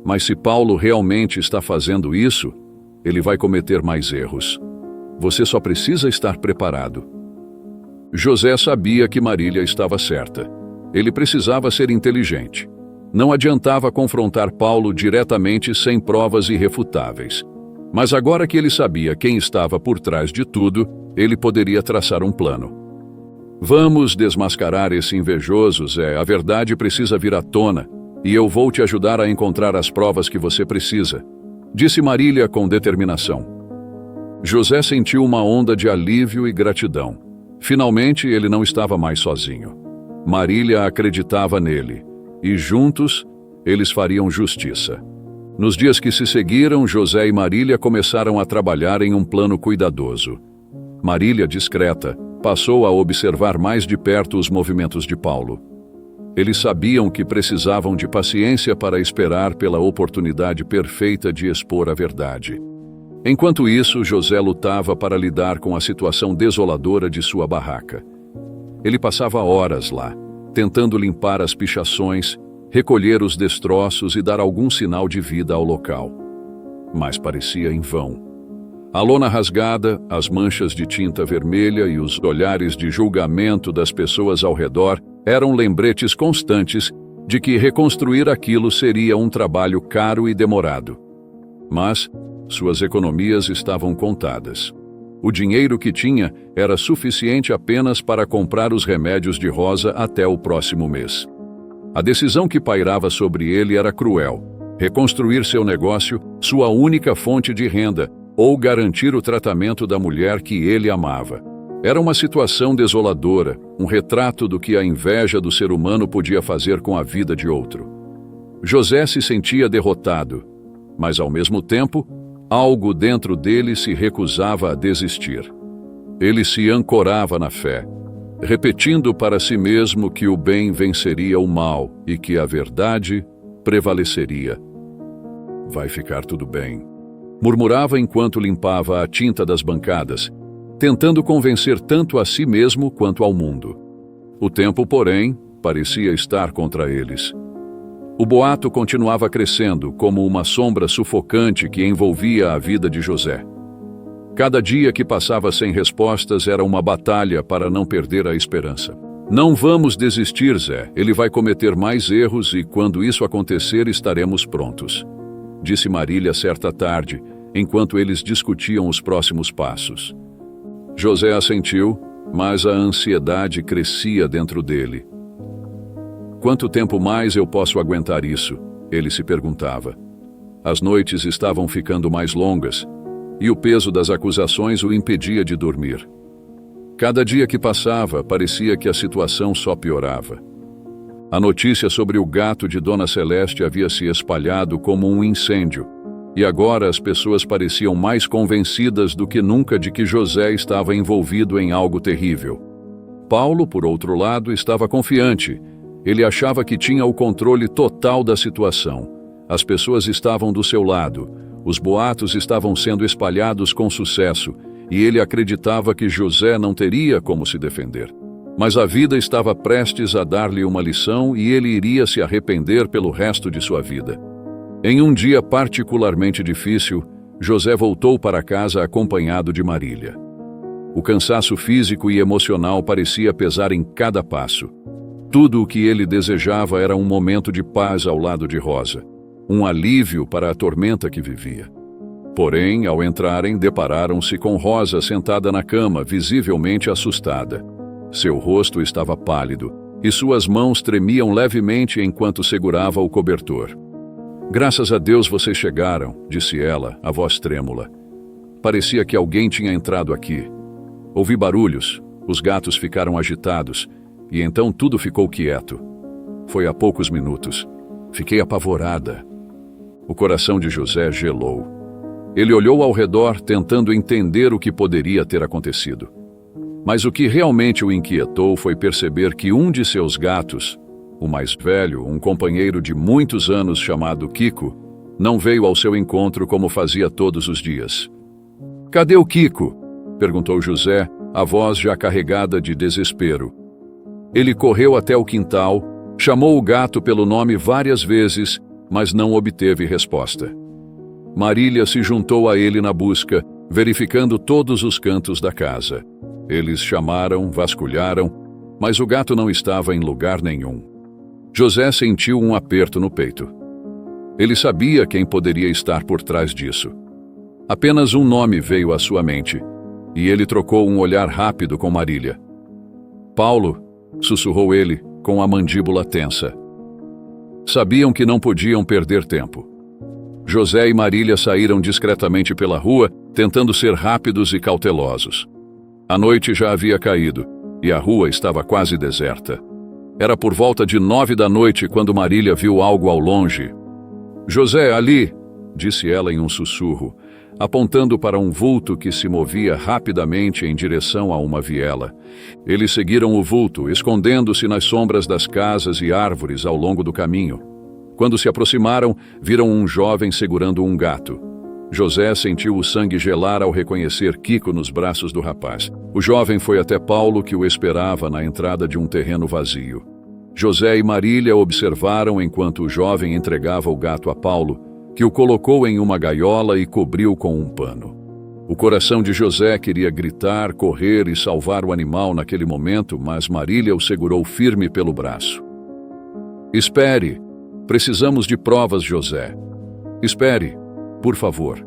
Mas se Paulo realmente está fazendo isso, ele vai cometer mais erros. Você só precisa estar preparado. José sabia que Marília estava certa. Ele precisava ser inteligente. Não adiantava confrontar Paulo diretamente sem provas irrefutáveis. Mas agora que ele sabia quem estava por trás de tudo, ele poderia traçar um plano. Vamos desmascarar esse invejoso, Zé. A verdade precisa vir à tona, e eu vou te ajudar a encontrar as provas que você precisa, disse Marília com determinação. José sentiu uma onda de alívio e gratidão. Finalmente, ele não estava mais sozinho. Marília acreditava nele, e juntos, eles fariam justiça. Nos dias que se seguiram, José e Marília começaram a trabalhar em um plano cuidadoso. Marília, discreta, passou a observar mais de perto os movimentos de Paulo. Eles sabiam que precisavam de paciência para esperar pela oportunidade perfeita de expor a verdade. Enquanto isso, José lutava para lidar com a situação desoladora de sua barraca. Ele passava horas lá, tentando limpar as pichações, recolher os destroços e dar algum sinal de vida ao local. Mas parecia em vão. A lona rasgada, as manchas de tinta vermelha e os olhares de julgamento das pessoas ao redor eram lembretes constantes de que reconstruir aquilo seria um trabalho caro e demorado. Mas suas economias estavam contadas. O dinheiro que tinha era suficiente apenas para comprar os remédios de Rosa até o próximo mês. A decisão que pairava sobre ele era cruel: reconstruir seu negócio, sua única fonte de renda, ou garantir o tratamento da mulher que ele amava. Era uma situação desoladora, um retrato do que a inveja do ser humano podia fazer com a vida de outro. José se sentia derrotado, mas ao mesmo tempo, algo dentro dele se recusava a desistir. Ele se ancorava na fé, repetindo para si mesmo que o bem venceria o mal e que a verdade prevaleceria. Vai ficar tudo bem, murmurava enquanto limpava a tinta das bancadas, tentando convencer tanto a si mesmo quanto ao mundo. O tempo, porém, parecia estar contra eles. O boato continuava crescendo, como uma sombra sufocante que envolvia a vida de José. Cada dia que passava sem respostas era uma batalha para não perder a esperança. Não vamos desistir, Zé. Ele vai cometer mais erros e, quando isso acontecer, estaremos prontos, disse Marília certa tarde, enquanto eles discutiam os próximos passos. José assentiu, mas a ansiedade crescia dentro dele. Quanto tempo mais eu posso aguentar isso? Ele se perguntava. As noites estavam ficando mais longas, e o peso das acusações o impedia de dormir. Cada dia que passava, parecia que a situação só piorava. A notícia sobre o gato de Dona Celeste havia se espalhado como um incêndio, e agora as pessoas pareciam mais convencidas do que nunca de que José estava envolvido em algo terrível. Paulo, por outro lado, estava confiante. Ele achava que tinha o controle total da situação. As pessoas estavam do seu lado, os boatos estavam sendo espalhados com sucesso, e ele acreditava que José não teria como se defender. Mas a vida estava prestes a dar-lhe uma lição e ele iria se arrepender pelo resto de sua vida. Em um dia particularmente difícil, José voltou para casa acompanhado de Marília. O cansaço físico e emocional parecia pesar em cada passo. Tudo o que ele desejava era um momento de paz ao lado de Rosa, um alívio para a tormenta que vivia. Porém, ao entrarem, depararam-se com Rosa sentada na cama, visivelmente assustada. Seu rosto estava pálido, e suas mãos tremiam levemente enquanto segurava o cobertor. "Graças a Deus vocês chegaram", disse ela, a voz trêmula. "Parecia que alguém tinha entrado aqui. Ouvi barulhos, os gatos ficaram agitados, e então tudo ficou quieto. Foi há poucos minutos. Fiquei apavorada." O coração de José gelou. Ele olhou ao redor, tentando entender o que poderia ter acontecido. Mas o que realmente o inquietou foi perceber que um de seus gatos, o mais velho, um companheiro de muitos anos chamado Kiko, não veio ao seu encontro como fazia todos os dias. "Cadê o Kiko?" perguntou José, a voz já carregada de desespero. Ele correu até o quintal, chamou o gato pelo nome várias vezes, mas não obteve resposta. Marília se juntou a ele na busca, verificando todos os cantos da casa. Eles chamaram, vasculharam, mas o gato não estava em lugar nenhum. José sentiu um aperto no peito. Ele sabia quem poderia estar por trás disso. Apenas um nome veio à sua mente, e ele trocou um olhar rápido com Marília. "Paulo", sussurrou ele, com a mandíbula tensa. Sabiam que não podiam perder tempo. José e Marília saíram discretamente pela rua, tentando ser rápidos e cautelosos. A noite já havia caído, e a rua estava quase deserta. Era por volta de 9 da noite quando Marília viu algo ao longe. "José, ali", disse ela em um sussurro, apontando para um vulto que se movia rapidamente em direção a uma viela. Eles seguiram o vulto, escondendo-se nas sombras das casas e árvores ao longo do caminho. Quando se aproximaram, viram um jovem segurando um gato. José sentiu o sangue gelar ao reconhecer Kiko nos braços do rapaz. O jovem foi até Paulo, que o esperava na entrada de um terreno vazio. José e Marília observaram enquanto o jovem entregava o gato a Paulo, que o colocou em uma gaiola e cobriu com um pano. O coração de José queria gritar, correr e salvar o animal naquele momento, mas Marília o segurou firme pelo braço. "Espere! Precisamos de provas, José. Espere, por favor."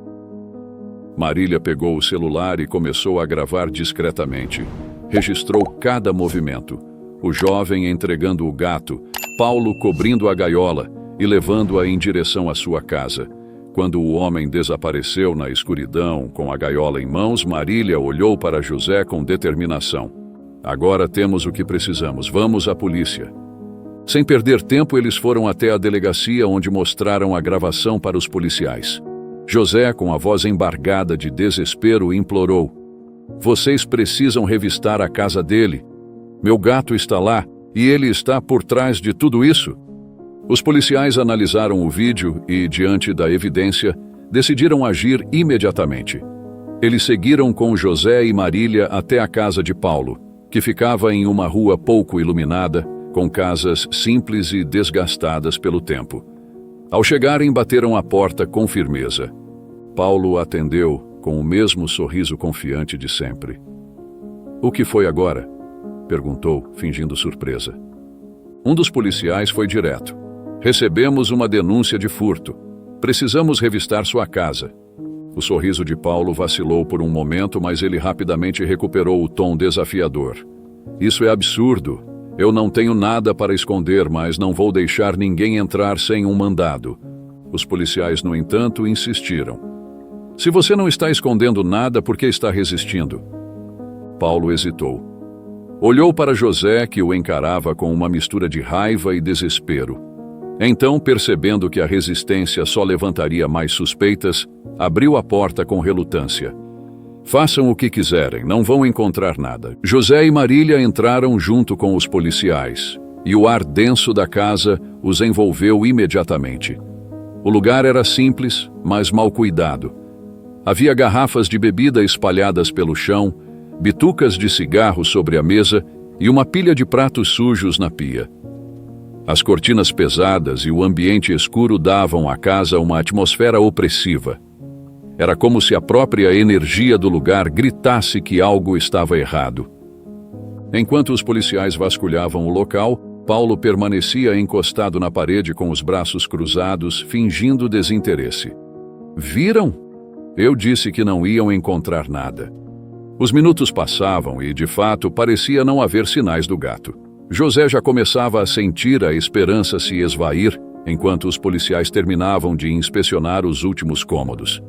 Marília pegou o celular e começou a gravar discretamente. Registrou cada movimento. O jovem entregando o gato, Paulo cobrindo a gaiola e levando-a em direção à sua casa. Quando o homem desapareceu na escuridão, com a gaiola em mãos, Marília olhou para José com determinação. "Agora temos o que precisamos. Vamos à polícia." Sem perder tempo, eles foram até a delegacia, onde mostraram a gravação para os policiais. José, com a voz embargada de desespero, implorou: "Vocês precisam revistar a casa dele. Meu gato está lá, e ele está por trás de tudo isso." Os policiais analisaram o vídeo e, diante da evidência, decidiram agir imediatamente. Eles seguiram com José e Marília até a casa de Paulo, que ficava em uma rua pouco iluminada, com casas simples e desgastadas pelo tempo. Ao chegarem, bateram a porta com firmeza. Paulo atendeu com o mesmo sorriso confiante de sempre. "O que foi agora?" perguntou, fingindo surpresa. Um dos policiais foi direto. Recebemos uma denúncia de furto. Precisamos revistar sua casa. O sorriso de Paulo vacilou por um momento, mas ele rapidamente recuperou o tom desafiador. Isso é absurdo. Eu não tenho nada para esconder, mas não vou deixar ninguém entrar sem um mandado. Os policiais, no entanto, insistiram. Se você não está escondendo nada, por que está resistindo? Paulo hesitou. Olhou para José, que o encarava com uma mistura de raiva e desespero. Então, percebendo que a resistência só levantaria mais suspeitas, abriu a porta com relutância. Façam o que quiserem, não vão encontrar nada. José e Marília entraram junto com os policiais, e o ar denso da casa os envolveu imediatamente. O lugar era simples, mas mal cuidado. Havia garrafas de bebida espalhadas pelo chão, bitucas de cigarro sobre a mesa e uma pilha de pratos sujos na pia. As cortinas pesadas e o ambiente escuro davam à casa uma atmosfera opressiva. Era como se a própria energia do lugar gritasse que algo estava errado. Enquanto os policiais vasculhavam o local, Paulo permanecia encostado na parede com os braços cruzados, fingindo desinteresse. Viram? Eu disse que não iam encontrar nada. Os minutos passavam e, de fato, parecia não haver sinais do gato. José já começava a sentir a esperança se esvair, enquanto os policiais terminavam de inspecionar os últimos cômodos.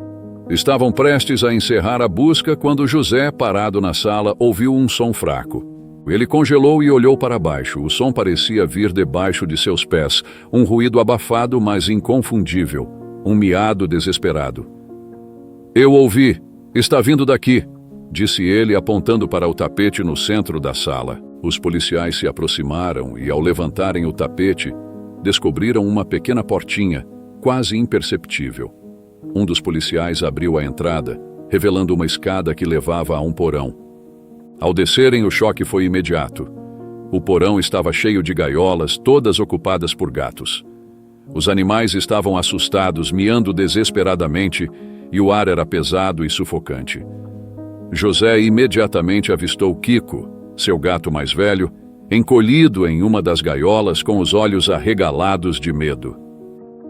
Estavam prestes a encerrar a busca quando José, parado na sala, ouviu um som fraco. Ele congelou e olhou para baixo. O som parecia vir debaixo de seus pés, um ruído abafado, mas inconfundível, um miado desesperado. Eu ouvi. Está vindo daqui, disse ele, apontando para o tapete no centro da sala. Os policiais se aproximaram e, ao levantarem o tapete, descobriram uma pequena portinha, quase imperceptível. Um dos policiais abriu a entrada, revelando uma escada que levava a um porão. Ao descerem, o choque foi imediato. O porão estava cheio de gaiolas, todas ocupadas por gatos. Os animais estavam assustados, miando desesperadamente, e o ar era pesado e sufocante. José imediatamente avistou Kiko, seu gato mais velho, encolhido em uma das gaiolas com os olhos arregalados de medo.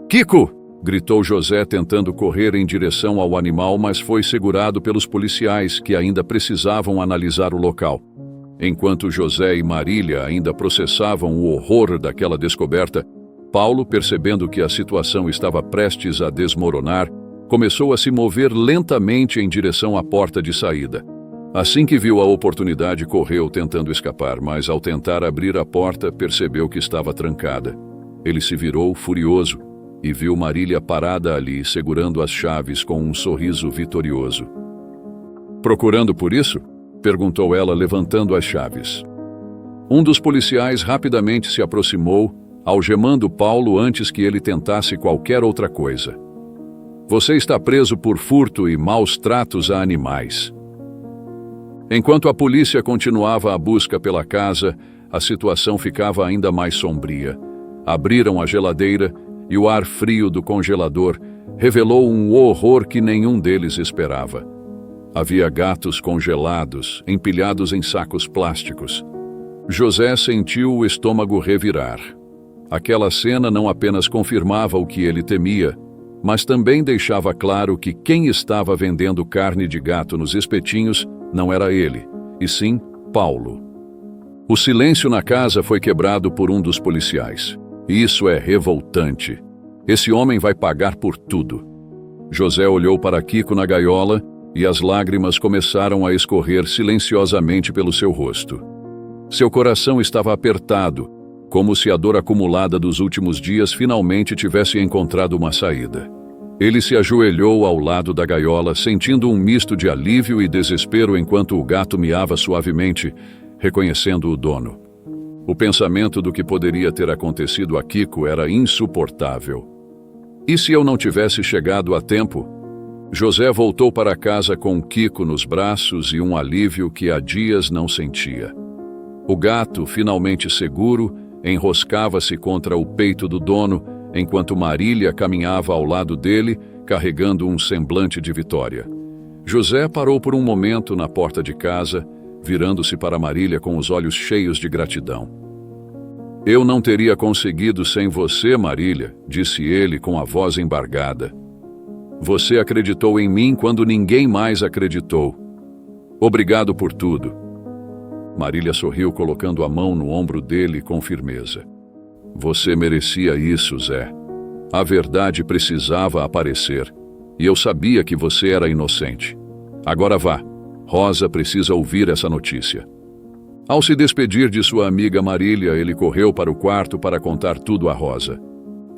Kiko! Gritou José, tentando correr em direção ao animal, mas foi segurado pelos policiais, que ainda precisavam analisar o local. Enquanto José e Marília ainda processavam o horror daquela descoberta, Paulo, percebendo que a situação estava prestes a desmoronar, começou a se mover lentamente em direção à porta de saída. Assim que viu a oportunidade, correu tentando escapar, mas ao tentar abrir a porta, percebeu que estava trancada. Ele se virou, furioso, e viu Marília parada ali, segurando as chaves com um sorriso vitorioso. Procurando por isso? Perguntou ela, levantando as chaves. Um dos policiais rapidamente se aproximou, algemando Paulo antes que ele tentasse qualquer outra coisa. Você está preso por furto e maus tratos a animais. Enquanto a polícia continuava a busca pela casa, a situação ficava ainda mais sombria. Abriram a geladeira e o ar frio do congelador revelou um horror que nenhum deles esperava. Havia gatos congelados, empilhados em sacos plásticos. José sentiu o estômago revirar. Aquela cena não apenas confirmava o que ele temia, mas também deixava claro que quem estava vendendo carne de gato nos espetinhos não era ele, e sim Paulo. O silêncio na casa foi quebrado por um dos policiais. Isso é revoltante. Esse homem vai pagar por tudo. José olhou para Kiko na gaiola e as lágrimas começaram a escorrer silenciosamente pelo seu rosto. Seu coração estava apertado, como se a dor acumulada dos últimos dias finalmente tivesse encontrado uma saída. Ele se ajoelhou ao lado da gaiola, sentindo um misto de alívio e desespero enquanto o gato miava suavemente, reconhecendo o dono. O pensamento do que poderia ter acontecido a Kiko era insuportável. E se eu não tivesse chegado a tempo? José voltou para casa com Kiko nos braços e um alívio que há dias não sentia. O gato, finalmente seguro, enroscava-se contra o peito do dono, enquanto Marília caminhava ao lado dele, carregando um semblante de vitória. José parou por um momento na porta de casa, virando-se para Marília com os olhos cheios de gratidão. Eu não teria conseguido sem você, Marília, disse ele com a voz embargada. Você acreditou em mim quando ninguém mais acreditou. Obrigado por tudo. Marília sorriu, colocando a mão no ombro dele com firmeza. Você merecia isso, Zé. A verdade precisava aparecer, e eu sabia que você era inocente. Agora vá. Rosa precisa ouvir essa notícia. Ao se despedir de sua amiga Marília, ele correu para o quarto para contar tudo a Rosa.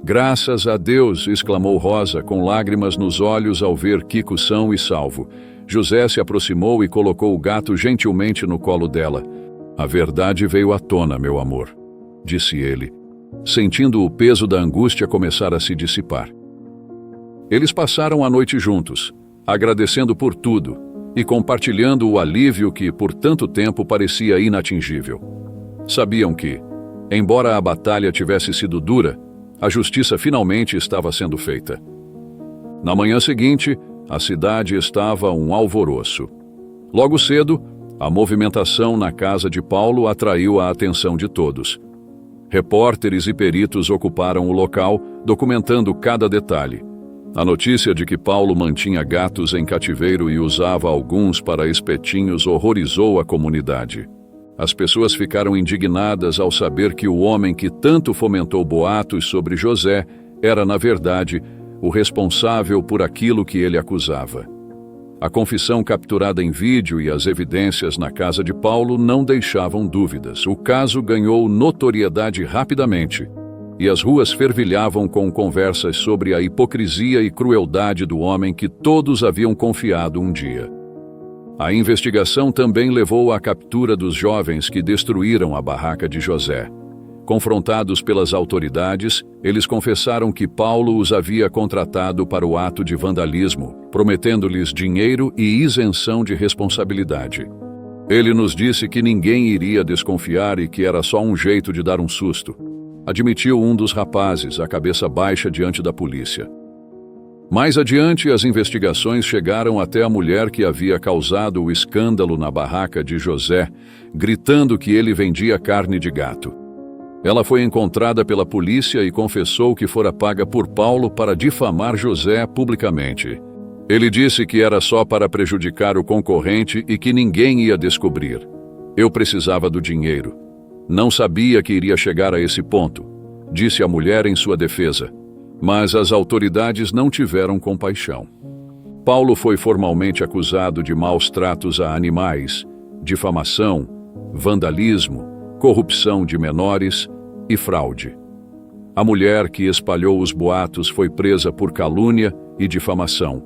Graças a Deus, exclamou Rosa, com lágrimas nos olhos ao ver Kiko são e salvo. José se aproximou e colocou o gato gentilmente no colo dela. A verdade veio à tona, meu amor, disse ele, sentindo o peso da angústia começar a se dissipar. Eles passaram a noite juntos, agradecendo por tudo e compartilhando o alívio que, por tanto tempo, parecia inatingível. Sabiam que, embora a batalha tivesse sido dura, a justiça finalmente estava sendo feita. Na manhã seguinte, a cidade estava um alvoroço. Logo cedo, a movimentação na casa de Paulo atraiu a atenção de todos. Repórteres e peritos ocuparam o local, documentando cada detalhe. A notícia de que Paulo mantinha gatos em cativeiro e usava alguns para espetinhos horrorizou a comunidade. As pessoas ficaram indignadas ao saber que o homem que tanto fomentou boatos sobre José era, na verdade, o responsável por aquilo que ele acusava. A confissão capturada em vídeo e as evidências na casa de Paulo não deixavam dúvidas. O caso ganhou notoriedade rapidamente, e as ruas fervilhavam com conversas sobre a hipocrisia e crueldade do homem que todos haviam confiado um dia. A investigação também levou à captura dos jovens que destruíram a barraca de José. Confrontados pelas autoridades, eles confessaram que Paulo os havia contratado para o ato de vandalismo, prometendo-lhes dinheiro e isenção de responsabilidade. Ele nos disse que ninguém iria desconfiar e que era só um jeito de dar um susto, admitiu um dos rapazes, a cabeça baixa diante da polícia. Mais adiante, as investigações chegaram até a mulher que havia causado o escândalo na barraca de José, gritando que ele vendia carne de gato. Ela foi encontrada pela polícia e confessou que fora paga por Paulo para difamar José publicamente. Ele disse que era só para prejudicar o concorrente e que ninguém ia descobrir. Eu precisava do dinheiro. Não sabia que iria chegar a esse ponto, disse a mulher em sua defesa, mas as autoridades não tiveram compaixão. Paulo foi formalmente acusado de maus tratos a animais, difamação, vandalismo, corrupção de menores e fraude. A mulher que espalhou os boatos foi presa por calúnia e difamação,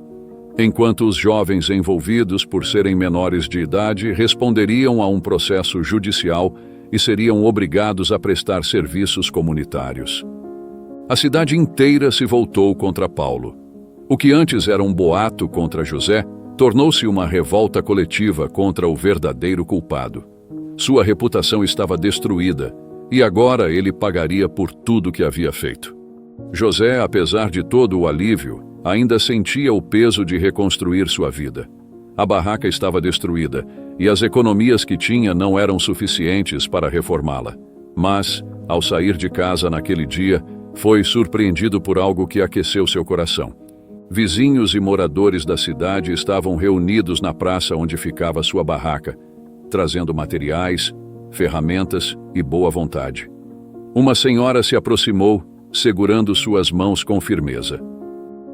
enquanto os jovens envolvidos por serem menores de idade responderiam a um processo judicial e seriam obrigados a prestar serviços comunitários. A cidade inteira se voltou contra Paulo. O que antes era um boato contra José tornou-se uma revolta coletiva contra o verdadeiro culpado. Sua reputação estava destruída e agora ele pagaria por tudo que havia feito. José, apesar de todo o alívio, ainda sentia o peso de reconstruir sua vida. A barraca estava destruída e as economias que tinha não eram suficientes para reformá-la. Mas, ao sair de casa naquele dia, foi surpreendido por algo que aqueceu seu coração. Vizinhos e moradores da cidade estavam reunidos na praça onde ficava sua barraca, trazendo materiais, ferramentas e boa vontade. Uma senhora se aproximou, segurando suas mãos com firmeza.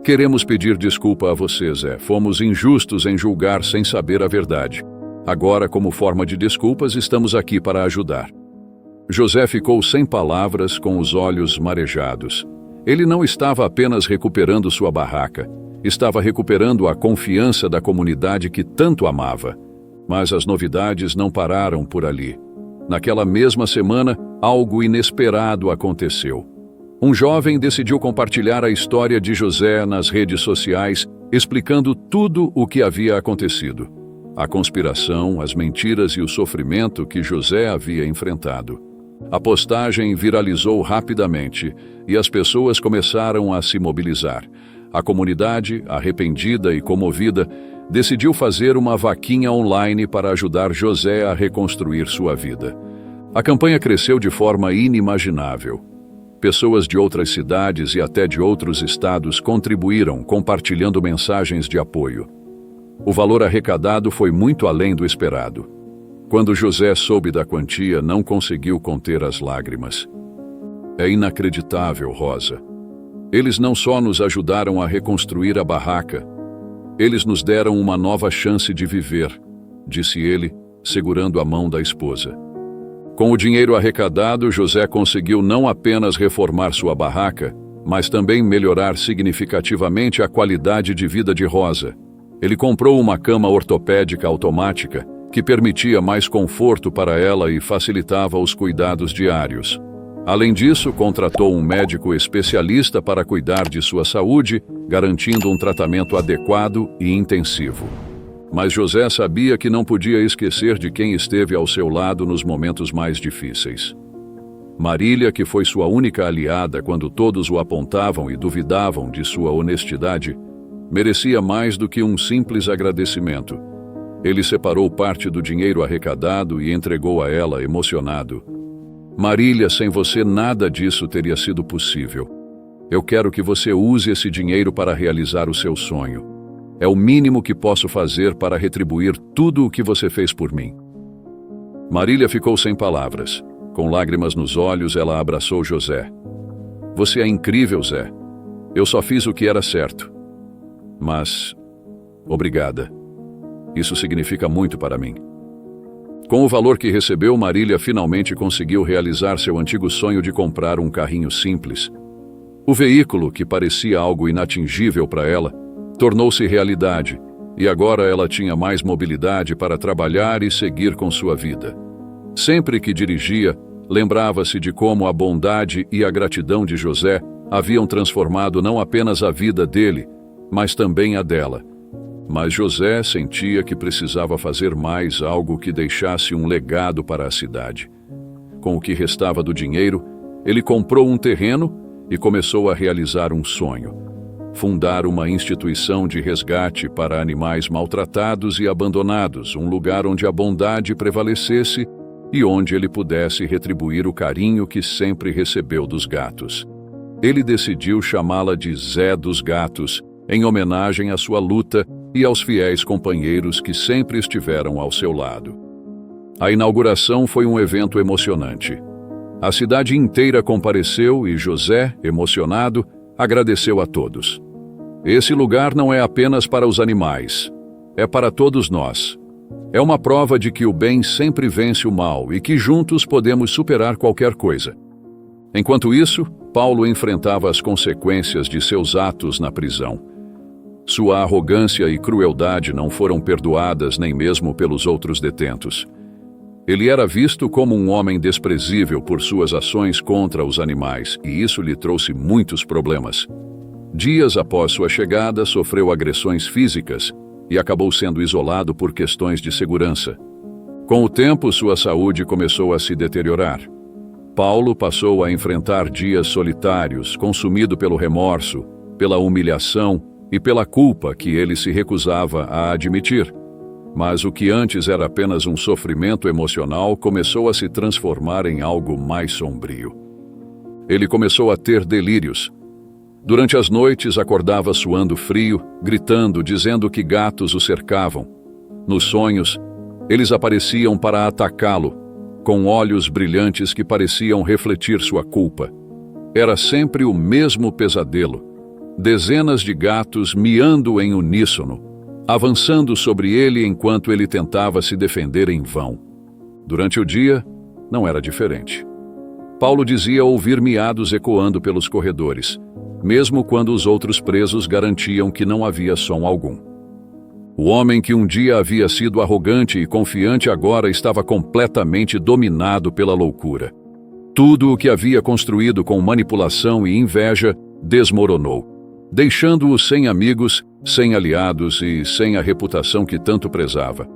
Queremos pedir desculpa a você, Zé. Fomos injustos em julgar sem saber a verdade. Agora, como forma de desculpas, estamos aqui para ajudar. José ficou sem palavras, com os olhos marejados. Ele não estava apenas recuperando sua barraca, estava recuperando a confiança da comunidade que tanto amava. Mas as novidades não pararam por ali. Naquela mesma semana, algo inesperado aconteceu. Um jovem decidiu compartilhar a história de José nas redes sociais, explicando tudo o que havia acontecido. A conspiração, as mentiras e o sofrimento que José havia enfrentado. A postagem viralizou rapidamente e as pessoas começaram a se mobilizar. A comunidade, arrependida e comovida, decidiu fazer uma vaquinha online para ajudar José a reconstruir sua vida. A campanha cresceu de forma inimaginável. Pessoas de outras cidades e até de outros estados contribuíram, compartilhando mensagens de apoio. O valor arrecadado foi muito além do esperado. Quando José soube da quantia, não conseguiu conter as lágrimas. É inacreditável, Rosa. Eles não só nos ajudaram a reconstruir a barraca, eles nos deram uma nova chance de viver, disse ele, segurando a mão da esposa. Com o dinheiro arrecadado, José conseguiu não apenas reformar sua barraca, mas também melhorar significativamente a qualidade de vida de Rosa. Ele comprou uma cama ortopédica automática que permitia mais conforto para ela e facilitava os cuidados diários. Além disso, contratou um médico especialista para cuidar de sua saúde, garantindo um tratamento adequado e intensivo. Mas José sabia que não podia esquecer de quem esteve ao seu lado nos momentos mais difíceis. Marília, que foi sua única aliada quando todos o apontavam e duvidavam de sua honestidade, merecia mais do que um simples agradecimento. Ele separou parte do dinheiro arrecadado e entregou a ela, emocionado. Marília, sem você nada disso teria sido possível. Eu quero que você use esse dinheiro para realizar o seu sonho. É o mínimo que posso fazer para retribuir tudo o que você fez por mim. Marília ficou sem palavras. Com lágrimas nos olhos, ela abraçou José. Você é incrível, Zé. Eu só fiz o que era certo. Mas, obrigada. Isso significa muito para mim. Com o valor que recebeu, Marília finalmente conseguiu realizar seu antigo sonho de comprar um carrinho simples. O veículo, que parecia algo inatingível para ela, tornou-se realidade, e agora ela tinha mais mobilidade para trabalhar e seguir com sua vida. Sempre que dirigia, lembrava-se de como a bondade e a gratidão de José haviam transformado não apenas a vida dele, mas também a dela. Mas José sentia que precisava fazer mais, algo que deixasse um legado para a cidade. Com o que restava do dinheiro, ele comprou um terreno e começou a realizar um sonho: fundar uma instituição de resgate para animais maltratados e abandonados, um lugar onde a bondade prevalecesse e onde ele pudesse retribuir o carinho que sempre recebeu dos gatos. Ele decidiu chamá-la de Zé dos Gatos, em homenagem à sua luta e aos fiéis companheiros que sempre estiveram ao seu lado. A inauguração foi um evento emocionante. A cidade inteira compareceu e José, emocionado, agradeceu a todos. Esse lugar não é apenas para os animais, é para todos nós. É uma prova de que o bem sempre vence o mal e que juntos podemos superar qualquer coisa. Enquanto isso, Paulo enfrentava as consequências de seus atos na prisão. Sua arrogância e crueldade não foram perdoadas nem mesmo pelos outros detentos. Ele era visto como um homem desprezível por suas ações contra os animais, e isso lhe trouxe muitos problemas. Dias após sua chegada, sofreu agressões físicas e acabou sendo isolado por questões de segurança. Com o tempo, sua saúde começou a se deteriorar. Paulo passou a enfrentar dias solitários, consumido pelo remorso, pela humilhação e pela culpa que ele se recusava a admitir. Mas o que antes era apenas um sofrimento emocional começou a se transformar em algo mais sombrio. Ele começou a ter delírios. Durante as noites acordava suando frio, gritando, dizendo que gatos o cercavam. Nos sonhos, eles apareciam para atacá-lo, com olhos brilhantes que pareciam refletir sua culpa. Era sempre o mesmo pesadelo. Dezenas de gatos miando em uníssono, avançando sobre ele enquanto ele tentava se defender em vão. Durante o dia, não era diferente. Paulo dizia ouvir miados ecoando pelos corredores, mesmo quando os outros presos garantiam que não havia som algum. O homem que um dia havia sido arrogante e confiante agora estava completamente dominado pela loucura. Tudo o que havia construído com manipulação e inveja desmoronou, deixando-o sem amigos, sem aliados e sem a reputação que tanto prezava.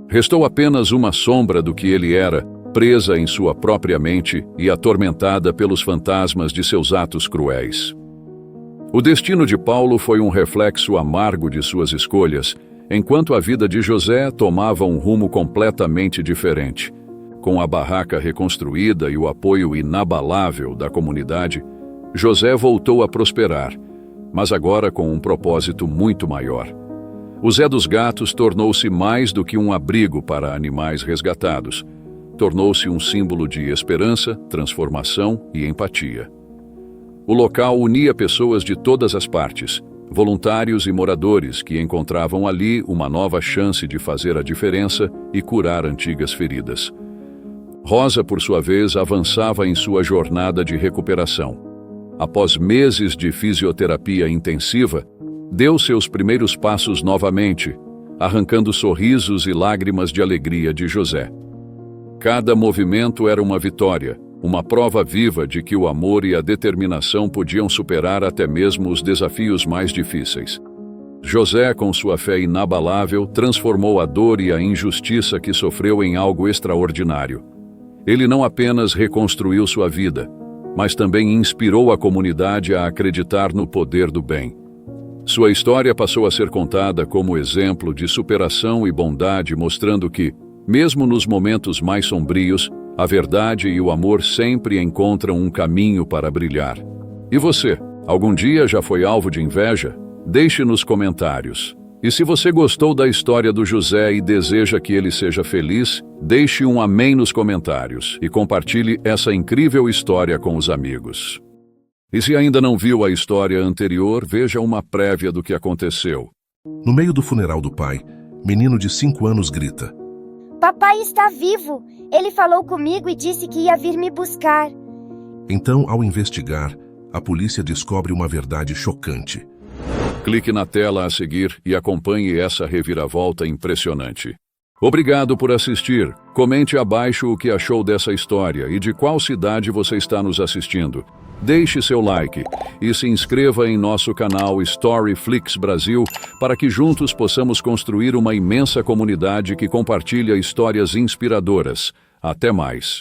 Restou apenas uma sombra do que ele era, presa em sua própria mente e atormentada pelos fantasmas de seus atos cruéis. O destino de Paulo foi um reflexo amargo de suas escolhas, enquanto a vida de José tomava um rumo completamente diferente. Com a barraca reconstruída e o apoio inabalável da comunidade, José voltou a prosperar, mas agora com um propósito muito maior. O Zé dos Gatos tornou-se mais do que um abrigo para animais resgatados. Tornou-se um símbolo de esperança, transformação e empatia. O local unia pessoas de todas as partes, voluntários e moradores que encontravam ali uma nova chance de fazer a diferença e curar antigas feridas. Rosa, por sua vez, avançava em sua jornada de recuperação. Após meses de fisioterapia intensiva, deu seus primeiros passos novamente, arrancando sorrisos e lágrimas de alegria de José. Cada movimento era uma vitória, uma prova viva de que o amor e a determinação podiam superar até mesmo os desafios mais difíceis. José, com sua fé inabalável, transformou a dor e a injustiça que sofreu em algo extraordinário. Ele não apenas reconstruiu sua vida, mas também inspirou a comunidade a acreditar no poder do bem. Sua história passou a ser contada como exemplo de superação e bondade, mostrando que, mesmo nos momentos mais sombrios, a verdade e o amor sempre encontram um caminho para brilhar. E você, algum dia já foi alvo de inveja? Deixe nos comentários. E se você gostou da história do José e deseja que ele seja feliz, deixe um amém nos comentários e compartilhe essa incrível história com os amigos. E se ainda não viu a história anterior, veja uma prévia do que aconteceu. No meio do funeral do pai, menino de 5 anos grita: Papai está vivo! Ele falou comigo e disse que ia vir me buscar. Então, ao investigar, a polícia descobre uma verdade chocante. Clique na tela a seguir e acompanhe essa reviravolta impressionante. Obrigado por assistir. Comente abaixo o que achou dessa história e de qual cidade você está nos assistindo. Deixe seu like e se inscreva em nosso canal Storyflix Brasil para que juntos possamos construir uma imensa comunidade que compartilha histórias inspiradoras. Até mais!